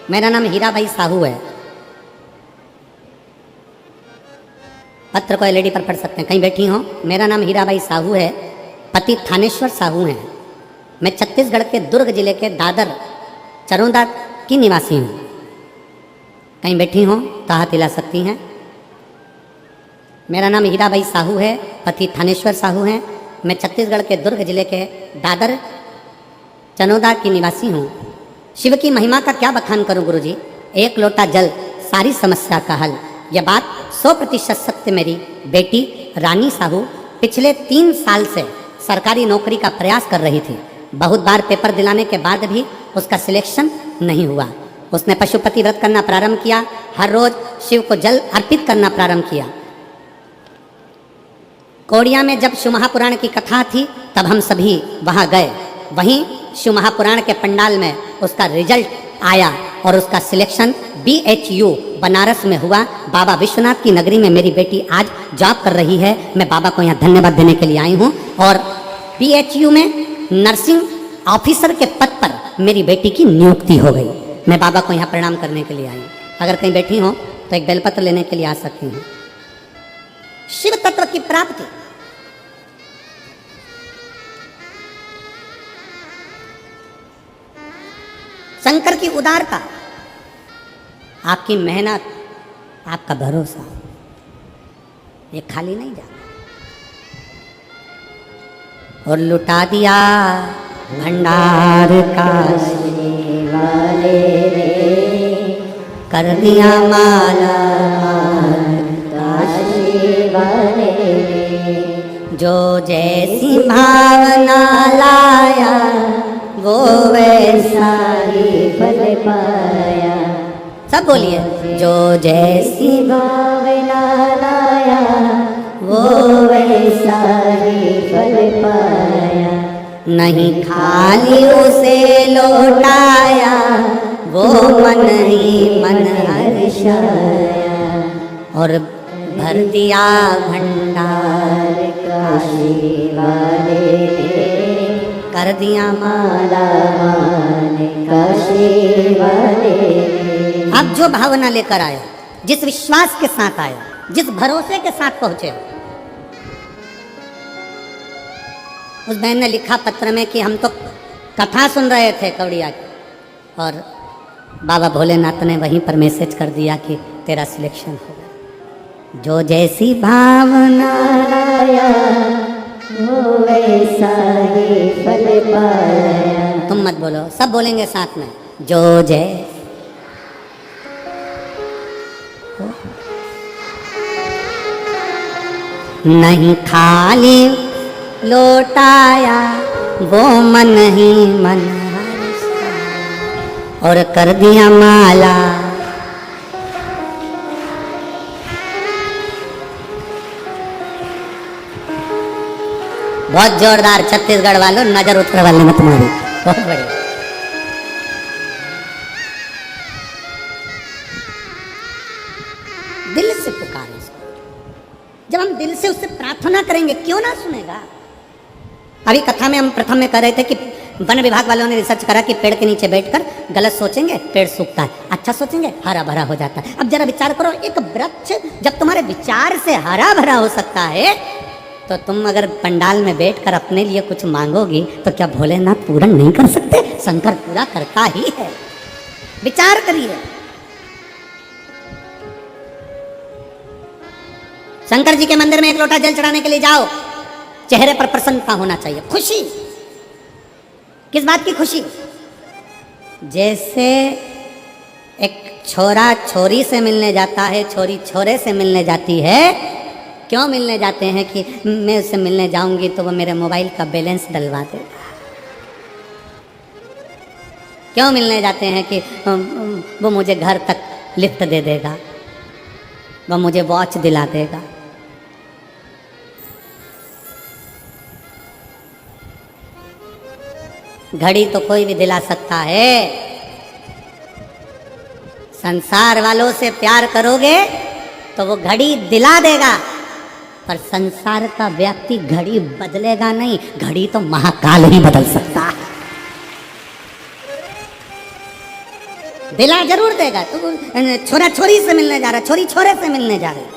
मेरा नाम हीराबाई साहू है। पत्र को एलईडी पर पढ़ सकते हैं, कहीं बैठी हो। मेरा नाम हीराबाई साहू है, पति थानेश्वर साहू हैं। मैं छत्तीसगढ़ के दुर्ग जिले के दादर चरोदा की निवासी हूँ। कहीं बैठी हो तो हाथ हिला सकती हैं। मेरा नाम हीराबाई साहू है, पति थानेश्वर साहू हैं। मैं छत्तीसगढ़ के दुर्ग जिले के दादर चनोदा की निवासी हूँ। शिव की महिमा का क्या बखान करूं गुरुजी, एक लोटा जल सारी समस्या का हल। यह बात 100% सत्य। मेरी बेटी रानी साहू पिछले 3 साल से सरकारी नौकरी का प्रयास कर रही थी। बहुत बार पेपर दिलाने के बाद भी उसका सिलेक्शन नहीं हुआ। उसने पशुपति व्रत करना प्रारंभ किया, हर रोज शिव को जल अर्पित करना प्रारंभ किया। कोड़िया में जब शिव महापुराण की कथा थी तब हम सभी वहाँ गए। वहीं शिव महापुराण के पंडाल में उसका रिजल्ट आया और उसका सिलेक्शन BHU बनारस में हुआ। बाबा विश्वनाथ की नगरी में मेरी बेटी आज जॉब कर रही है। मैं बाबा को यहाँ धन्यवाद देने के लिए आई हूँ। और BHU में नर्सिंग ऑफिसर के पद पर मेरी बेटी की नियुक्ति हो गई। मैं बाबा को यहाँ प्रणाम करने के लिए आई हूँ। अगर कहीं बैठी हो तो एक बेलपत्र लेने के लिए आ सकती हूँ। शिव तत्व की प्राप्ति, शंकर की उदारता, आपकी मेहनत, आपका भरोसा, ये खाली नहीं जाता। और लुटा दिया भंडार काशी वाले रे, कर दिया माला काशी वाले रे। जो जैसी भावना लाया वो वैसा ही फल पाया। सब बोलिए, जो जैसी भावना लाया वो वैसा ही फल पाया। नहीं खाली उसे लौटाया वो मन ही मन हर्षाया। और भर दिया भंडार काशी वाले कर दिया माला काशी वाले। आप जो भावना लेकर आए, जिस विश्वास के साथ आए, जिस भरोसे के साथ पहुंचे। उस बहन ने लिखा पत्र में कि हम तो कथा सुन रहे थे कवड़िया की और बाबा भोलेनाथ ने वहीं पर मैसेज कर दिया कि तेरा सिलेक्शन होगा। जो जैसी भावना लाया वो वैसा ही फल पाया। तुम मत बोलो, सब बोलेंगे साथ में। जो जय नहीं खाली लौटाया वो मन ही मन हर्षाया। और कर दिया माला बहुत जोरदार। छत्तीसगढ़ वालों नजर उत्तर वाले में तुम्हारी बहुत बढ़िया। दिल से पुकारो उसको। जब हम दिल से उससे प्रार्थना करेंगे क्यों ना सुनेगा। अभी कथा में हम प्रथम में कह रहे थे कि वन विभाग वालों ने रिसर्च करा कि पेड़ के नीचे बैठकर गलत सोचेंगे पेड़ सूखता है, अच्छा सोचेंगे हरा भरा हो जाता है। अब जरा विचार करो, एक वृक्ष जब तुम्हारे विचार से हरा भरा हो सकता है, तो तुम अगर पंडाल में बैठकर अपने लिए कुछ मांगोगी तो क्या भोलेनाथ पूरा नहीं कर सकते? शंकर पूरा करता ही है। विचार करिए। शंकर जी के मंदिर में एक लोटा जल चढ़ाने के लिए जाओ, चेहरे पर प्रसन्नता होना चाहिए, खुशी। किस बात की खुशी? जैसे एक छोरा छोरी से मिलने जाता है, छोरी छोरे से मिलने जाती है। क्यों मिलने जाते हैं? कि मैं उससे मिलने जाऊंगी तो वो मेरे मोबाइल का बैलेंस डलवा देगा। क्यों मिलने जाते हैं? कि वो मुझे घर तक लिफ्ट दे देगा, वो मुझे वॉच दिला देगा। घड़ी तो कोई भी दिला सकता है। संसार वालों से प्यार करोगे तो वो घड़ी दिला देगा, पर संसार का व्यक्ति घड़ी बदलेगा नहीं। घड़ी तो महाकाल ही बदल सकता है। दिला जरूर देगा। तो छोरा छोरी से मिलने जा रहा है, छोरी छोरे से मिलने जा रही है।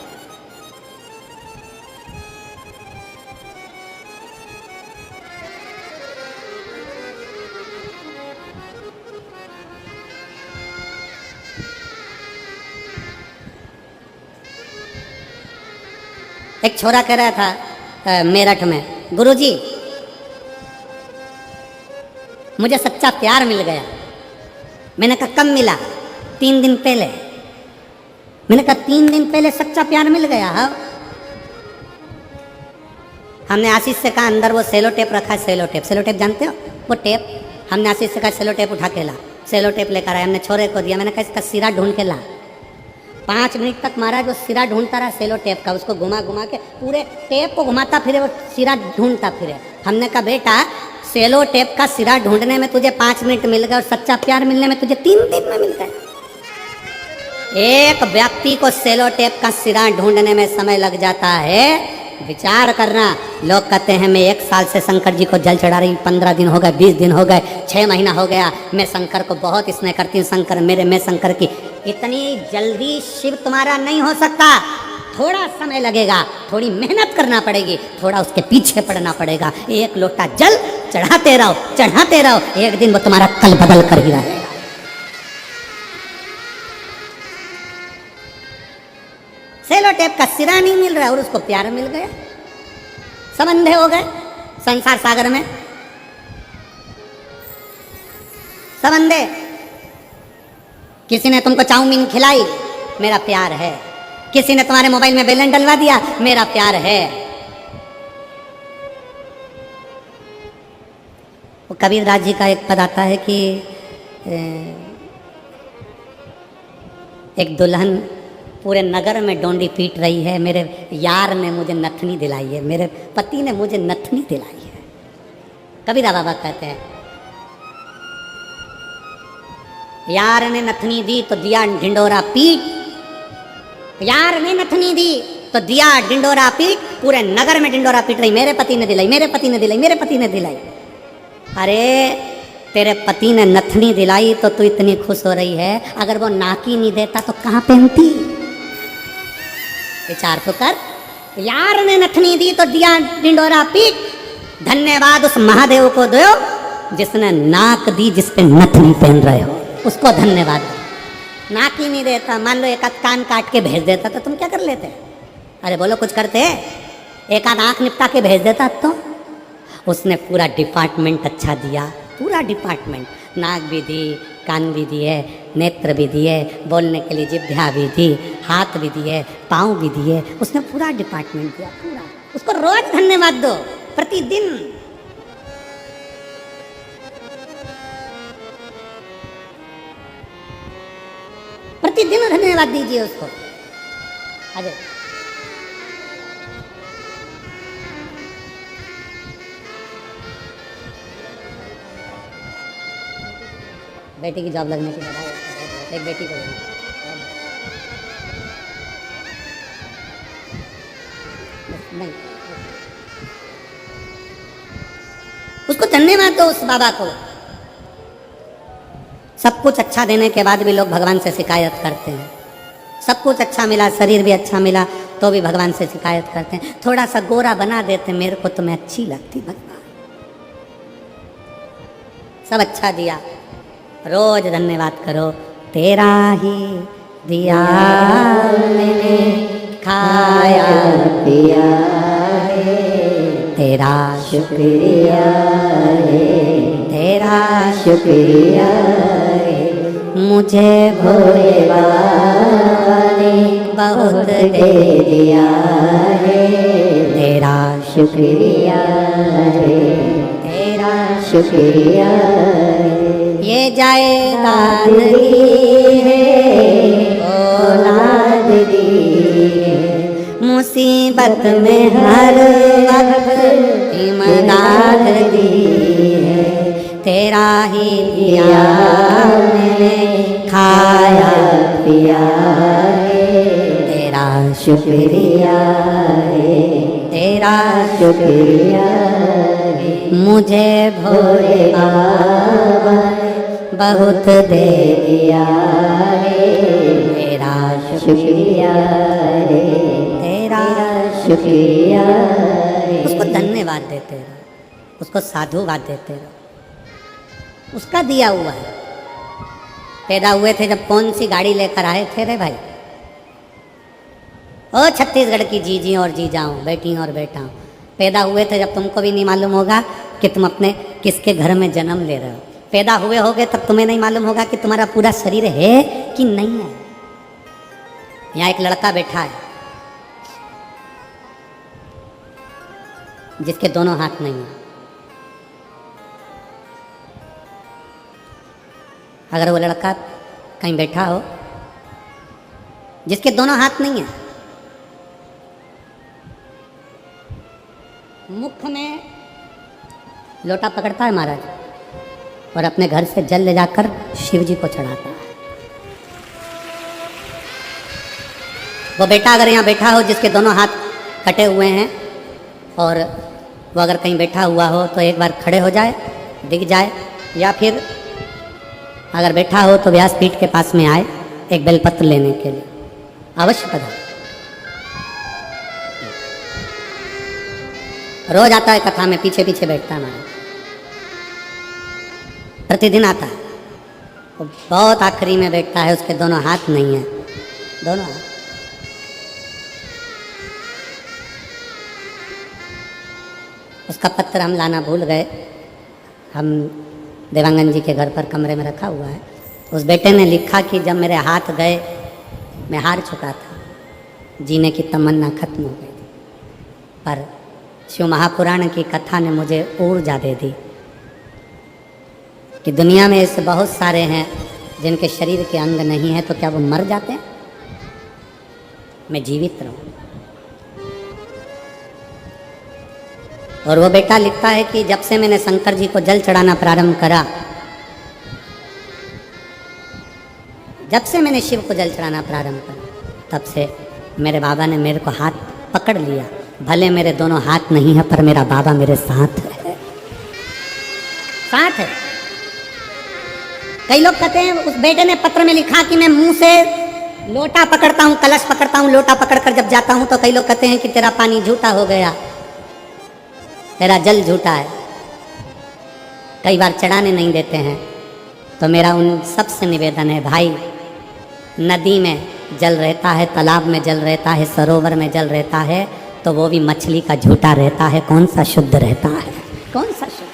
एक छोरा कह रहा था मेरठ में, गुरुजी मुझे सच्चा प्यार मिल गया। मैंने कहा कब मिला? 3 दिन पहले। मैंने कहा 3 दिन पहले सच्चा प्यार मिल गया? हाँ। हमने आशीष से कहा अंदर वो सेलो टेप रखा है, सेलो टेप। सेलो टेप जानते हो? वो टेप। हमने आशीष से कहा सेलो टेप उठा के ला। सेलो टेप लेकर आया, हमने छोरे को दिया। मैंने कहा इसका सिरा ढूंढ के ला। 5 मिनट तक महाराज वो सिरा ढूंढता रहा सेलो टेप का। उसको घुमा घुमा के पूरे टेप को घुमाता फिरे, वो सिरा ढूंढता फिरे। हमने कहा बेटा सेलो टेप का सिरा ढूंढने में तुझे 5 मिनट मिल गए और सच्चा प्यार मिलने में तुझे 3 दिन में मिल गए। एक व्यक्ति को सेलो टेप का सिरा ढूंढने में समय लग जाता है। विचार करना। लोग कहते हैं मैं 1 साल से शंकर जी को जल चढ़ा रही, 15 दिन हो गए, 20 दिन हो गए, 6 महीना हो गया, मैं शंकर को बहुत स्नेह करती हूँ, शंकर मेरे, मैं शंकर की। इतनी जल्दी शिव तुम्हारा नहीं हो सकता। थोड़ा समय लगेगा, थोड़ी मेहनत करना पड़ेगी, थोड़ा उसके पीछे पड़ना पड़ेगा। 1 लोटा जल चढ़ाते रहो, चढ़ाते रहो, एक दिन वो तुम्हारा कल बदल कर ही रहेगा। सेलो टेप का सिरा नहीं मिल रहा और उसको प्यार मिल गया। सब अंधे हो गए संसार सागर में, सब अंधे। किसी ने तुमको चाउमीन खिलाई, मेरा प्यार है। किसी ने तुम्हारे मोबाइल में बैलेंस डलवा दिया, मेरा प्यार है। वो कबीरदास जी का एक पद आता है कि एक दुल्हन पूरे नगर में डोंडी पीट रही है, मेरे यार ने मुझे नथनी दिलाई है, मेरे पति ने मुझे नथनी दिलाई है। कबीरा बाबा कहते हैं यार ने नथनी दी तो दिया ढिंडोरा पीट, यार ने नथनी दी तो दिया ढिंडोरा पीट, पूरे नगर में ढिंडोरा पीट रही, मेरे पति ने दिलाई, मेरे पति ने दिलाई, मेरे पति ने दिलाई। अरे तेरे पति ने नथनी दिलाई तो तू इतनी खुश हो रही है, अगर वो नाकी नहीं देता तो कहाँ पहनती? विचार तो कर। यार ने नथनी दी तो दिया ढिंडोरा पीट, धन्यवाद उस महादेव को दो जिसने नाक दी, जिस पे नथनी पहन रहे हो, उसको धन्यवाद। नाक ही नहीं देता, मान लो एक आध कान काट के भेज देता तो तुम क्या कर लेते? अरे बोलो कुछ करते? एक आध आँख निपटा के भेज देता तो? उसने पूरा डिपार्टमेंट अच्छा दिया, पूरा डिपार्टमेंट। नाक भी दी, कान भी दिए, नेत्र भी दिए, बोलने के लिए जिह्वा भी दी, हाथ भी दिए, पाँव भी दिए, उसने पूरा डिपार्टमेंट दिया, पूरा। उसको रोज धन्यवाद दो, प्रतिदिन। प्रतिदिन धन्यवाद दीजिए उसको। अरे बेटी की जॉब लगने की बधाई। एक बेटी को नहीं, उसको धन्यवाद दो उस बाबा को। सब कुछ अच्छा देने के बाद भी लोग भगवान से शिकायत करते हैं। सब कुछ अच्छा मिला, शरीर भी अच्छा मिला, तो भी भगवान से शिकायत करते हैं। थोड़ा सा गोरा बना देते, मेरे को तो मैं अच्छी लगती भगवान, सब अच्छा दिया। रोज धन्यवाद करो, तेरा ही दिया मैंने खाया पिया है, तेरा शुक्रिया है, तेरा शुक्रिया है। मुझे भोले बाबा ने बहुत दे दिया है, तेरा शुक्रिया है, तेरा शुक्रिया है। ये जायदाद दी है, औलाद दी है, मुसीबत में हर वक्त इमदाद दी है, तेरा ही दिया मैंने खाया पिया है, तेरा शुक्रिया है, तेरा शुक्रिया है। मुझे भोले बाबा ने बहुत दे दिया है, तेरा शुक्रिया है, तेरा शुक्रिया है। उसको धन्यवाद देते रहो, उसको साधुवाद देते रहो, उसका दिया हुआ है। पैदा हुए थे जब कौन सी गाड़ी लेकर आए थे रे भाई? ओ छत्तीसगढ़ की जीजी और जीजाओं, बेटी और बेटा, पैदा हुए थे जब तुमको भी नहीं मालूम होगा कि तुम अपने किसके घर में जन्म ले रहे हो। पैदा हुए होगे तब तुम्हें नहीं मालूम होगा कि तुम्हारा पूरा शरीर है कि नहीं है। यहाँ एक लड़का बैठा है जिसके दोनों हाथ नहीं है। अगर वो लड़का कहीं बैठा हो जिसके दोनों हाथ नहीं है, मुख में लोटा पकड़ता है महाराज और अपने घर से जल ले जाकर शिव जी को चढ़ाता है। वो बेटा अगर यहाँ बैठा हो जिसके दोनों हाथ कटे हुए हैं और वो अगर कहीं बैठा हुआ हो तो एक बार खड़े हो जाए, दिख जाए, या फिर अगर बैठा हो तो व्यासपीठ के पास में आए एक बेलपत्र लेने के लिए, अवश्य पधारे। रोज आता है कथा में, पीछे पीछे बैठता है हमारे, प्रतिदिन आता है। वो बहुत आखिरी में बैठता है, उसके दोनों हाथ नहीं है, दोनों हाथ। उसका पत्र हम लाना भूल गए, हम देवांगन जी के घर पर कमरे में रखा हुआ है। उस बेटे ने लिखा कि जब मेरे हाथ गए मैं हार चुका था, जीने की तमन्ना खत्म हो गई थी, पर शिव महापुराण की कथा ने मुझे ऊर्जा दे दी कि दुनिया में ऐसे बहुत सारे हैं जिनके शरीर के अंग नहीं है, तो क्या वो मर जाते हैं? मैं जीवित रहूं। और वो बेटा लिखता है कि जब से मैंने शंकर जी को जल चढ़ाना प्रारंभ करा, जब से मैंने शिव को जल चढ़ाना प्रारंभ करा, तब से मेरे बाबा ने मेरे को हाथ पकड़ लिया। भले मेरे दोनों हाथ नहीं है पर मेरा बाबा मेरे साथ है, साथ है। कई लोग कहते हैं, उस बेटे ने पत्र में लिखा कि मैं मुंह से लोटा पकड़ता हूँ, कलश पकड़ता हूँ, लोटा पकड़कर जब जाता हूँ तो कई लोग कहते हैं कि तेरा पानी झूठा हो गया, तेरा जल झूठा है। कई बार चढ़ाने नहीं देते हैं। तो मेरा उन सबसे निवेदन है, भाई नदी में जल रहता है, तालाब में जल रहता है, सरोवर में जल रहता है, तो वो भी मछली का झूठा रहता है। कौन सा शुद्ध रहता है? कौन सा शुद्ध?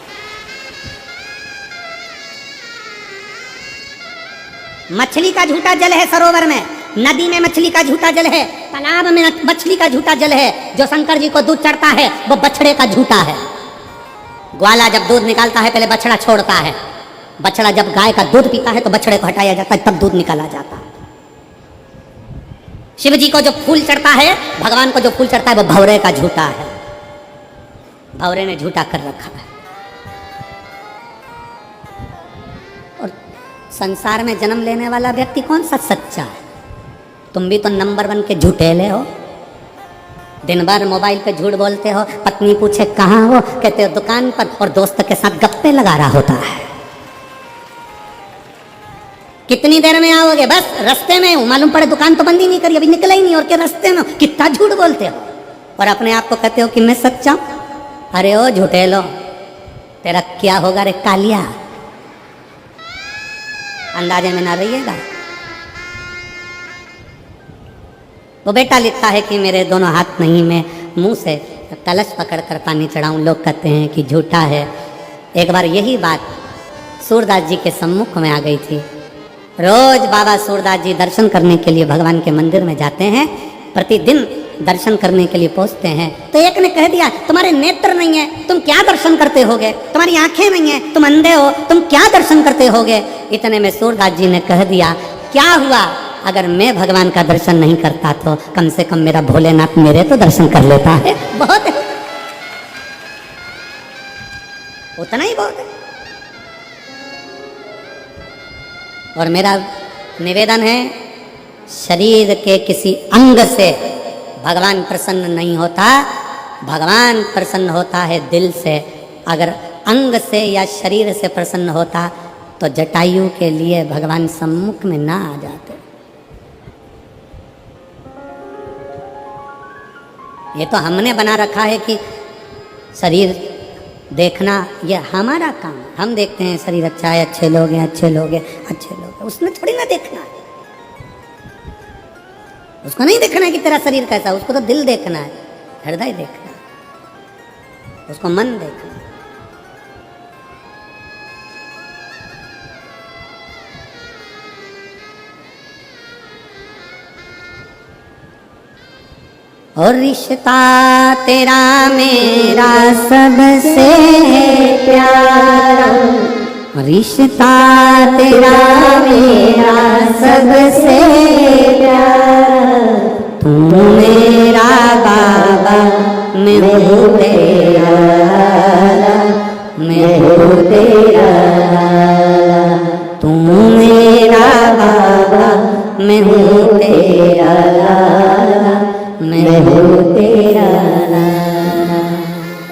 मछली का झूठा जल है सरोवर में, नदी में मछली का झूठा जल है, तालाब में मछली का झूठा जल है। जो शंकर जी को दूध चढ़ता है वो बछड़े का झूठा है। ग्वाला जब दूध निकालता है पहले बछड़ा छोड़ता है, बछड़ा जब गाय का दूध पीता है तो बछड़े को हटाया जाता है, तब दूध निकाला जाता है। शिव जी को जो फूल चढ़ता है, भगवान को जो फूल चढ़ता है वो भंवरे का झूठा है, भंवरे ने झूठा कर रखा है। और संसार में जन्म लेने वाला व्यक्ति कौन सा सच्चा है? तुम भी तो नंबर 1 के झूठेले हो। दिन भर मोबाइल पे झूठ बोलते हो, पत्नी पूछे कहाँ हो, कहते हो दुकान पर, और दोस्त के साथ गप्पे लगा रहा होता है। कितनी देर में आओगे? बस रास्ते में हूं, मालूम पड़े दुकान तो बंद ही नहीं करी, अभी निकला ही नहीं, और क्या रास्ते में हो? कितना झूठ बोलते हो और अपने आप को कहते हो कि मैं सच्चा हूं। अरे ओ झूठे लो, तेरा क्या होगा रे कालिया, अंदाजे में ना रहिएगा। वो बेटा लिखता है कि मेरे दोनों हाथ नहीं, मैं मुंह से कलश पकड़कर पानी चढ़ाऊं, लोग कहते हैं कि झूठा है। एक बार यही बात सूरदास जी के सम्मुख में आ गई थी। रोज बाबा सूरदास जी दर्शन करने के लिए भगवान के मंदिर में जाते हैं, प्रतिदिन दर्शन करने के लिए पहुंचते हैं। तो एक ने कह दिया तुम्हारे नेत्र नहीं है, तुम क्या दर्शन करते होगे, तुम्हारी आंखें नहीं है, तुम अंधे हो, तुम क्या दर्शन करते होगे। इतने में सूरदास जी ने कह दिया क्या हुआ, अगर मैं भगवान का दर्शन नहीं करता तो कम से कम मेरा भोलेनाथ मेरे तो दर्शन कर लेता है, बहुत है, उतना ही बहुत है। और मेरा निवेदन है, शरीर के किसी अंग से भगवान प्रसन्न नहीं होता, भगवान प्रसन्न होता है दिल से। अगर अंग से या शरीर से प्रसन्न होता तो जटायु के लिए भगवान सम्मुख में ना आ जाते। ये तो हमने बना रखा है कि शरीर देखना ये हमारा काम, हम देखते हैं शरीर अच्छा है, अच्छे लोग हैं, अच्छे लोग हैं, अच्छे लोग हैं, उसने थोड़ी ना देखना है। उसको नहीं देखना है कि तेरा शरीर कैसा है, उसको तो दिल देखना है, हृदय देखना है, उसको मन देखना है। और रिश्ता तेरा मेरा सबसे प्यारा, रिश्ता तेरा मेरा सबसे प्यारा, तू मेरा बाबा मैं हूँ तेरा, मैं हूँ तेरा, तू मेरा बाबा मैं हूँ तेरा, मैं हूँ तेरा,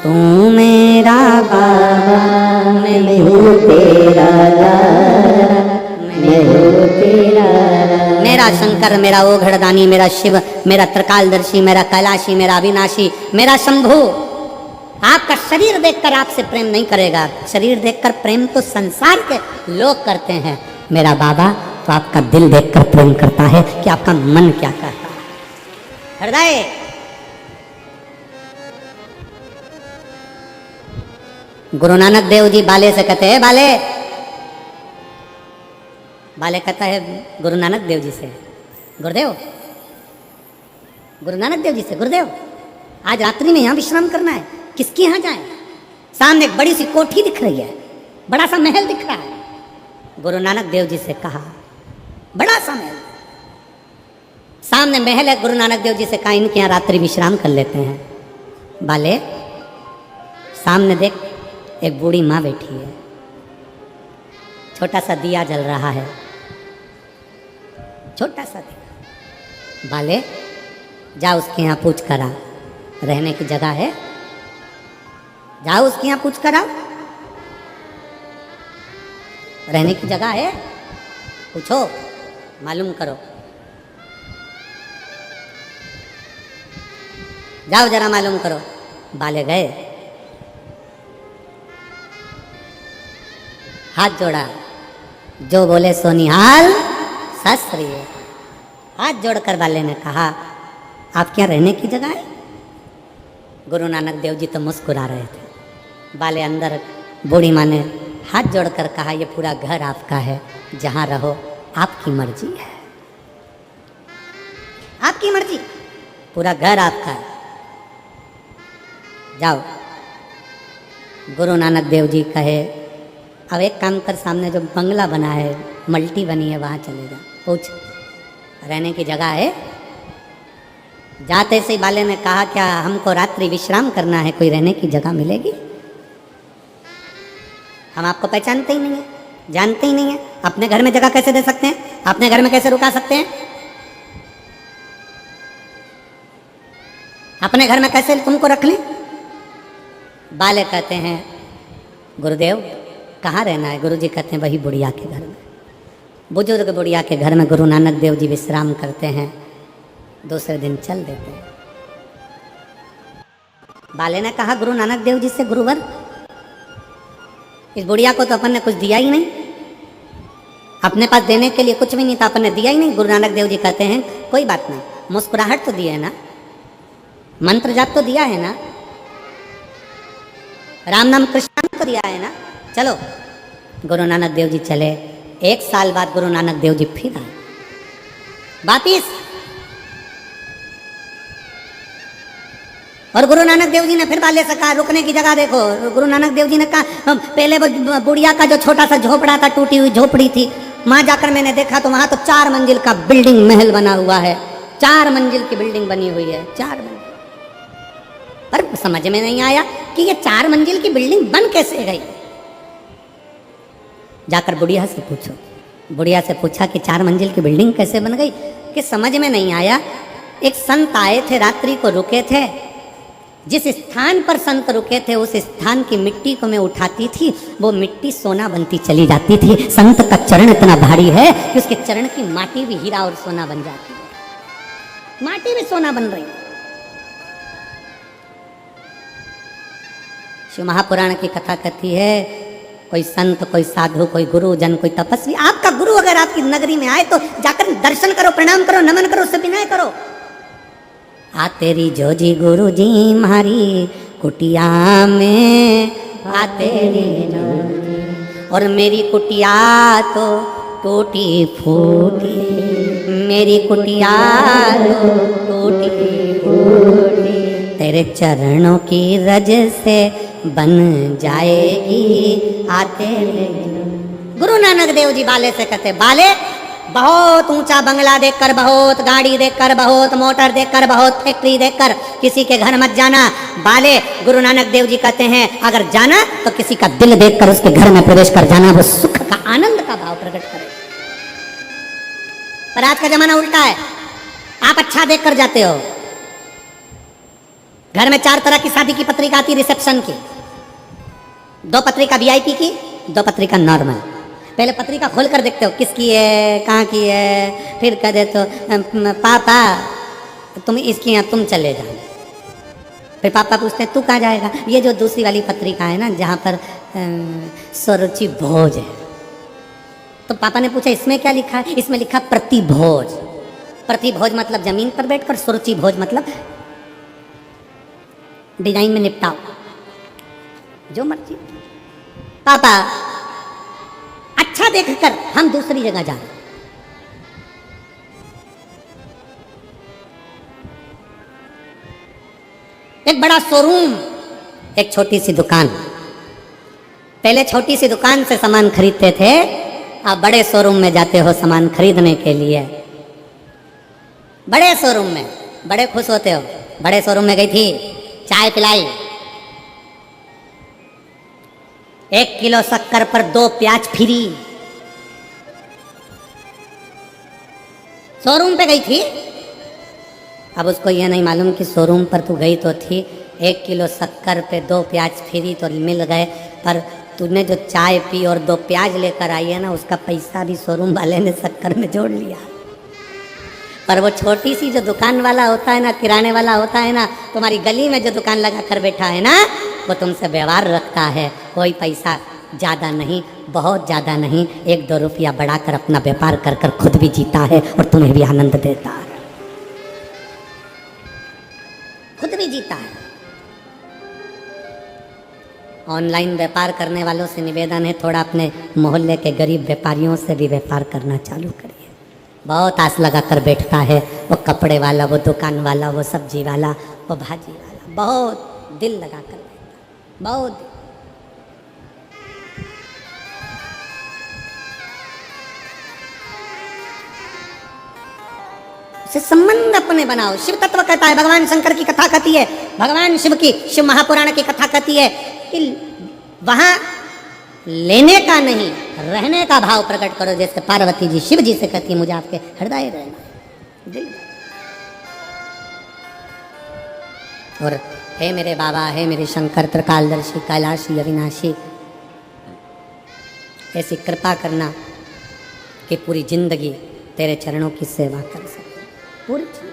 तू मेरा बाबा मैं हूँ तेरा, मैं हूँ तेरा। मेरा शंकर, मेरा ओघड़दानी, मेरा शिव, मेरा त्रिकालदर्शी, मेरा कैलाशी, मेरा अविनाशी, मेरा शंभु आपका शरीर देखकर आपसे प्रेम नहीं करेगा। शरीर देखकर प्रेम तो संसार के लोग करते हैं, मेरा बाबा तो आपका दिल देखकर प्रेम करता है कि आपका मन क्या कहता है। हृदय गुरु नानक देव जी बाले से कहते हैं, बाले बाले कहता है गुरु नानक देव जी से, गुरुदेव, गुरु नानक देव जी से, गुरुदेव आज रात्रि में यहाँ विश्राम करना है, किसके यहाँ जाए? सामने एक बड़ी सी कोठी दिख रही है, बड़ा सा महल दिख रहा है। गुरु नानक देव जी से कहा बड़ा सा महल, सामने महल है। गुरु नानक देव जी से कहा इनके यहाँ रात्रि विश्राम कर लेते हैं। बाले सामने देख, एक बूढ़ी माँ बैठी है, छोटा सा दिया जल रहा है, छोटा सा दिया। बाले जा उसके यहाँ पूछ करा, रहने की जगह है, जाओ उसके यहाँ पूछ करा, रहने की जगह है, पूछो, मालूम करो, जाओ जरा मालूम करो। बाले गए, हाथ जोड़ा, जो बोले सो निहाल शास्त्री। हाथ जोड़कर बाले ने कहा आप क्या रहने की जगह है? गुरु नानक देव जी तो मुस्कुरा रहे थे। बाले अंदर, बूढ़ी माँ ने हाथ जोड़कर कहा ये पूरा घर आपका है, जहाँ रहो आपकी मर्जी है, आपकी मर्जी, पूरा घर आपका है, जाओ। गुरु नानक देव जी कहे अब एक काम कर, सामने जो बंगला बना है, मल्टी बनी है, वहाँ चले जा, पूछ रहने की जगह है। जाते से बाले ने कहा क्या हमको रात्रि विश्राम करना है, कोई रहने की जगह मिलेगी? हम आपको पहचानते ही नहीं है, जानते ही नहीं है, अपने घर में जगह कैसे दे सकते हैं, अपने घर में कैसे रुका सकते हैं? अपने घर में कैसे तुमको रख लें? बाले कहते हैं गुरुदेव कहाँ रहना है? गुरुजी कहते हैं वही बुढ़िया के घर में। बुजुर्ग बुढ़िया के घर में गुरु नानक देव जी विश्राम करते हैं, दूसरे दिन चल देते हैं। बाले ने कहा गुरु नानक देव जी से, गुरुवर इस बुढ़िया को तो अपन ने कुछ दिया ही नहीं, अपने पास देने के लिए कुछ भी नहीं था, अपन ने दिया ही नहीं। गुरु नानक देव जी कहते हैं कोई बात नहीं, मुस्कुराहट तो दी है ना, मंत्र जाप तो दिया है ना, राम नाम कृष्ण नाम तो दिया है ना, चलो। गुरु नानक देव जी चले। 1 साल बाद गुरु नानक देव जी फिर आए वापिस, और गुरु नानक देव जी ने फिर बाले से कहा रुकने की जगह देखो। गुरु नानक देव जी ने कहा पहले वो बुढ़िया का जो छोटा सा झोपड़ा था, टूटी हुई झोपड़ी थी, वहां जाकर मैंने देखा तो वहां तो 4 मंजिल का बिल्डिंग महल बना हुआ है, 4 मंजिल की बिल्डिंग बनी हुई है, 4 मंजिल। पर समझ में नहीं आया कि ये 4 मंजिल की बिल्डिंग बन कैसे गई। जाकर बुढ़िया से पूछो। बुढ़िया से पूछा कि 4 मंजिल की बिल्डिंग कैसे बन गई, कि समझ में नहीं आया। एक संत आए थे, रात्रि को रुके थे, जिस स्थान पर संत रुके थे उस स्थान की मिट्टी को मैं उठाती थी, वो मिट्टी सोना बनती चली जाती थी। संत का चरण इतना भारी है कि उसके चरण की माटी भी हीरा और सोना बन जाती है, माटी भी सोना बन रही है। शिव महापुराण की कथा कहती है, कोई संत, कोई साधु, कोई गुरुजन, कोई तपस्वी, आपका गुरु अगर आपकी नगरी में आए तो जाकर दर्शन करो, प्रणाम करो, नमन करो, उससे विनय करो। आ तेरी जोजी गुरु जी मारी कुटिया में, आ तेरी जोजी, और मेरी कुटिया तो टूटी फूटी, मेरी कुटिया तो टूटी फूटी, तेरे चरणों की रज से बन जाएगी, आ तेरे। गुरु नानक देव जी बाले से कहते, बाले बहुत ऊंचा बंगला देखकर, बहुत गाड़ी देखकर, बहुत मोटर देखकर, बहुत फैक्ट्री देखकर किसी के घर मत जाना। बाले गुरु नानक देव जी कहते हैं अगर जाना तो किसी का दिल देखकर उसके घर में प्रवेश कर जाना, वो सुख का, आनंद का भाव प्रकट करे। पर आज का जमाना उल्टा है, आप अच्छा देखकर जाते हो। घर में 4 तरह की शादी की पत्रिका आती, रिसेप्शन की, 2 पत्रिका वीआईपी की, 2 पत्रिका नॉर्मल। पहले पत्रिका खोल कर देखते हो किसकी है, कहाँ की है, फिर कह देते हो पापा तुम इसकी यहाँ तुम चले जाओ। फिर पापा पूछते हैं तू कहाँ जाएगा। ये जो दूसरी वाली पत्रिका है ना, जहाँ पर स्वरुचि भोज है, तो पापा ने पूछा इसमें क्या लिखा है, इसमें लिखा प्रतिभोज। प्रतिभोज मतलब जमीन पर बैठकर, स्वरुचि भोज मतलब डिजाइन में निपटाओ, जो मर्जी। पापा अच्छा देखकर हम दूसरी जगह जा रहे। एक बड़ा शोरूम, एक छोटी सी दुकान। पहले छोटी सी दुकान से सामान खरीदते थे, अब बड़े शोरूम में जाते हो सामान खरीदने के लिए। बड़े शोरूम में बड़े खुश होते हो। बड़े शोरूम में गई थी, चाय पिलाई, 1 किलो शक्कर पर 2 प्याज फ्री। शोरूम पे गई थी, अब उसको यह नहीं मालूम कि शोरूम पर तू गई तो थी, 1 किलो शक्कर पे 2 प्याज फ्री तो मिल गए, पर तूने जो चाय पी और 2 प्याज लेकर आई है ना, उसका पैसा भी शोरूम वाले ने शक्कर में जोड़ लिया। पर वो छोटी सी जो दुकान वाला होता है ना, किराने वाला होता है ना, तुम्हारी गली में जो दुकान लगा कर बैठा है ना, वो तुमसे व्यवहार रखता है। कोई पैसा ज़्यादा नहीं, बहुत ज़्यादा नहीं, 1-2 रुपया बढ़ाकर अपना व्यापार कर कर खुद भी जीता है और तुम्हें भी आनंद देता है, खुद भी जीता है। ऑनलाइन व्यापार करने वालों से निवेदन है, थोड़ा अपने मोहल्ले के गरीब व्यापारियों से भी व्यापार करना चालू करिए। बहुत आस लगा कर बैठता है, वो कपड़े वाला, वो दुकान वाला, वो सब्जी वाला, वो भाजी वाला, बहुत दिल लगा कर बैठता, बहुत। से संबंध अपने बनाओ। शिव तत्व कहता है, भगवान शंकर की कथा कहती है, भगवान शिव की, शिव महापुराण की कथा कहती है कि वहां लेने का नहीं, रहने का भाव प्रकट करो। जैसे पार्वती जी शिव जी से कहती है, मुझे आपके हृदय रहना, दिल। और हे मेरे बाबा, हे मेरे शंकर त्रिकालदर्शी कैलाशी अविनाशी, ऐसी कृपा करना कि पूरी जिंदगी तेरे चरणों की सेवा कर सके, पूरी जिंदगी।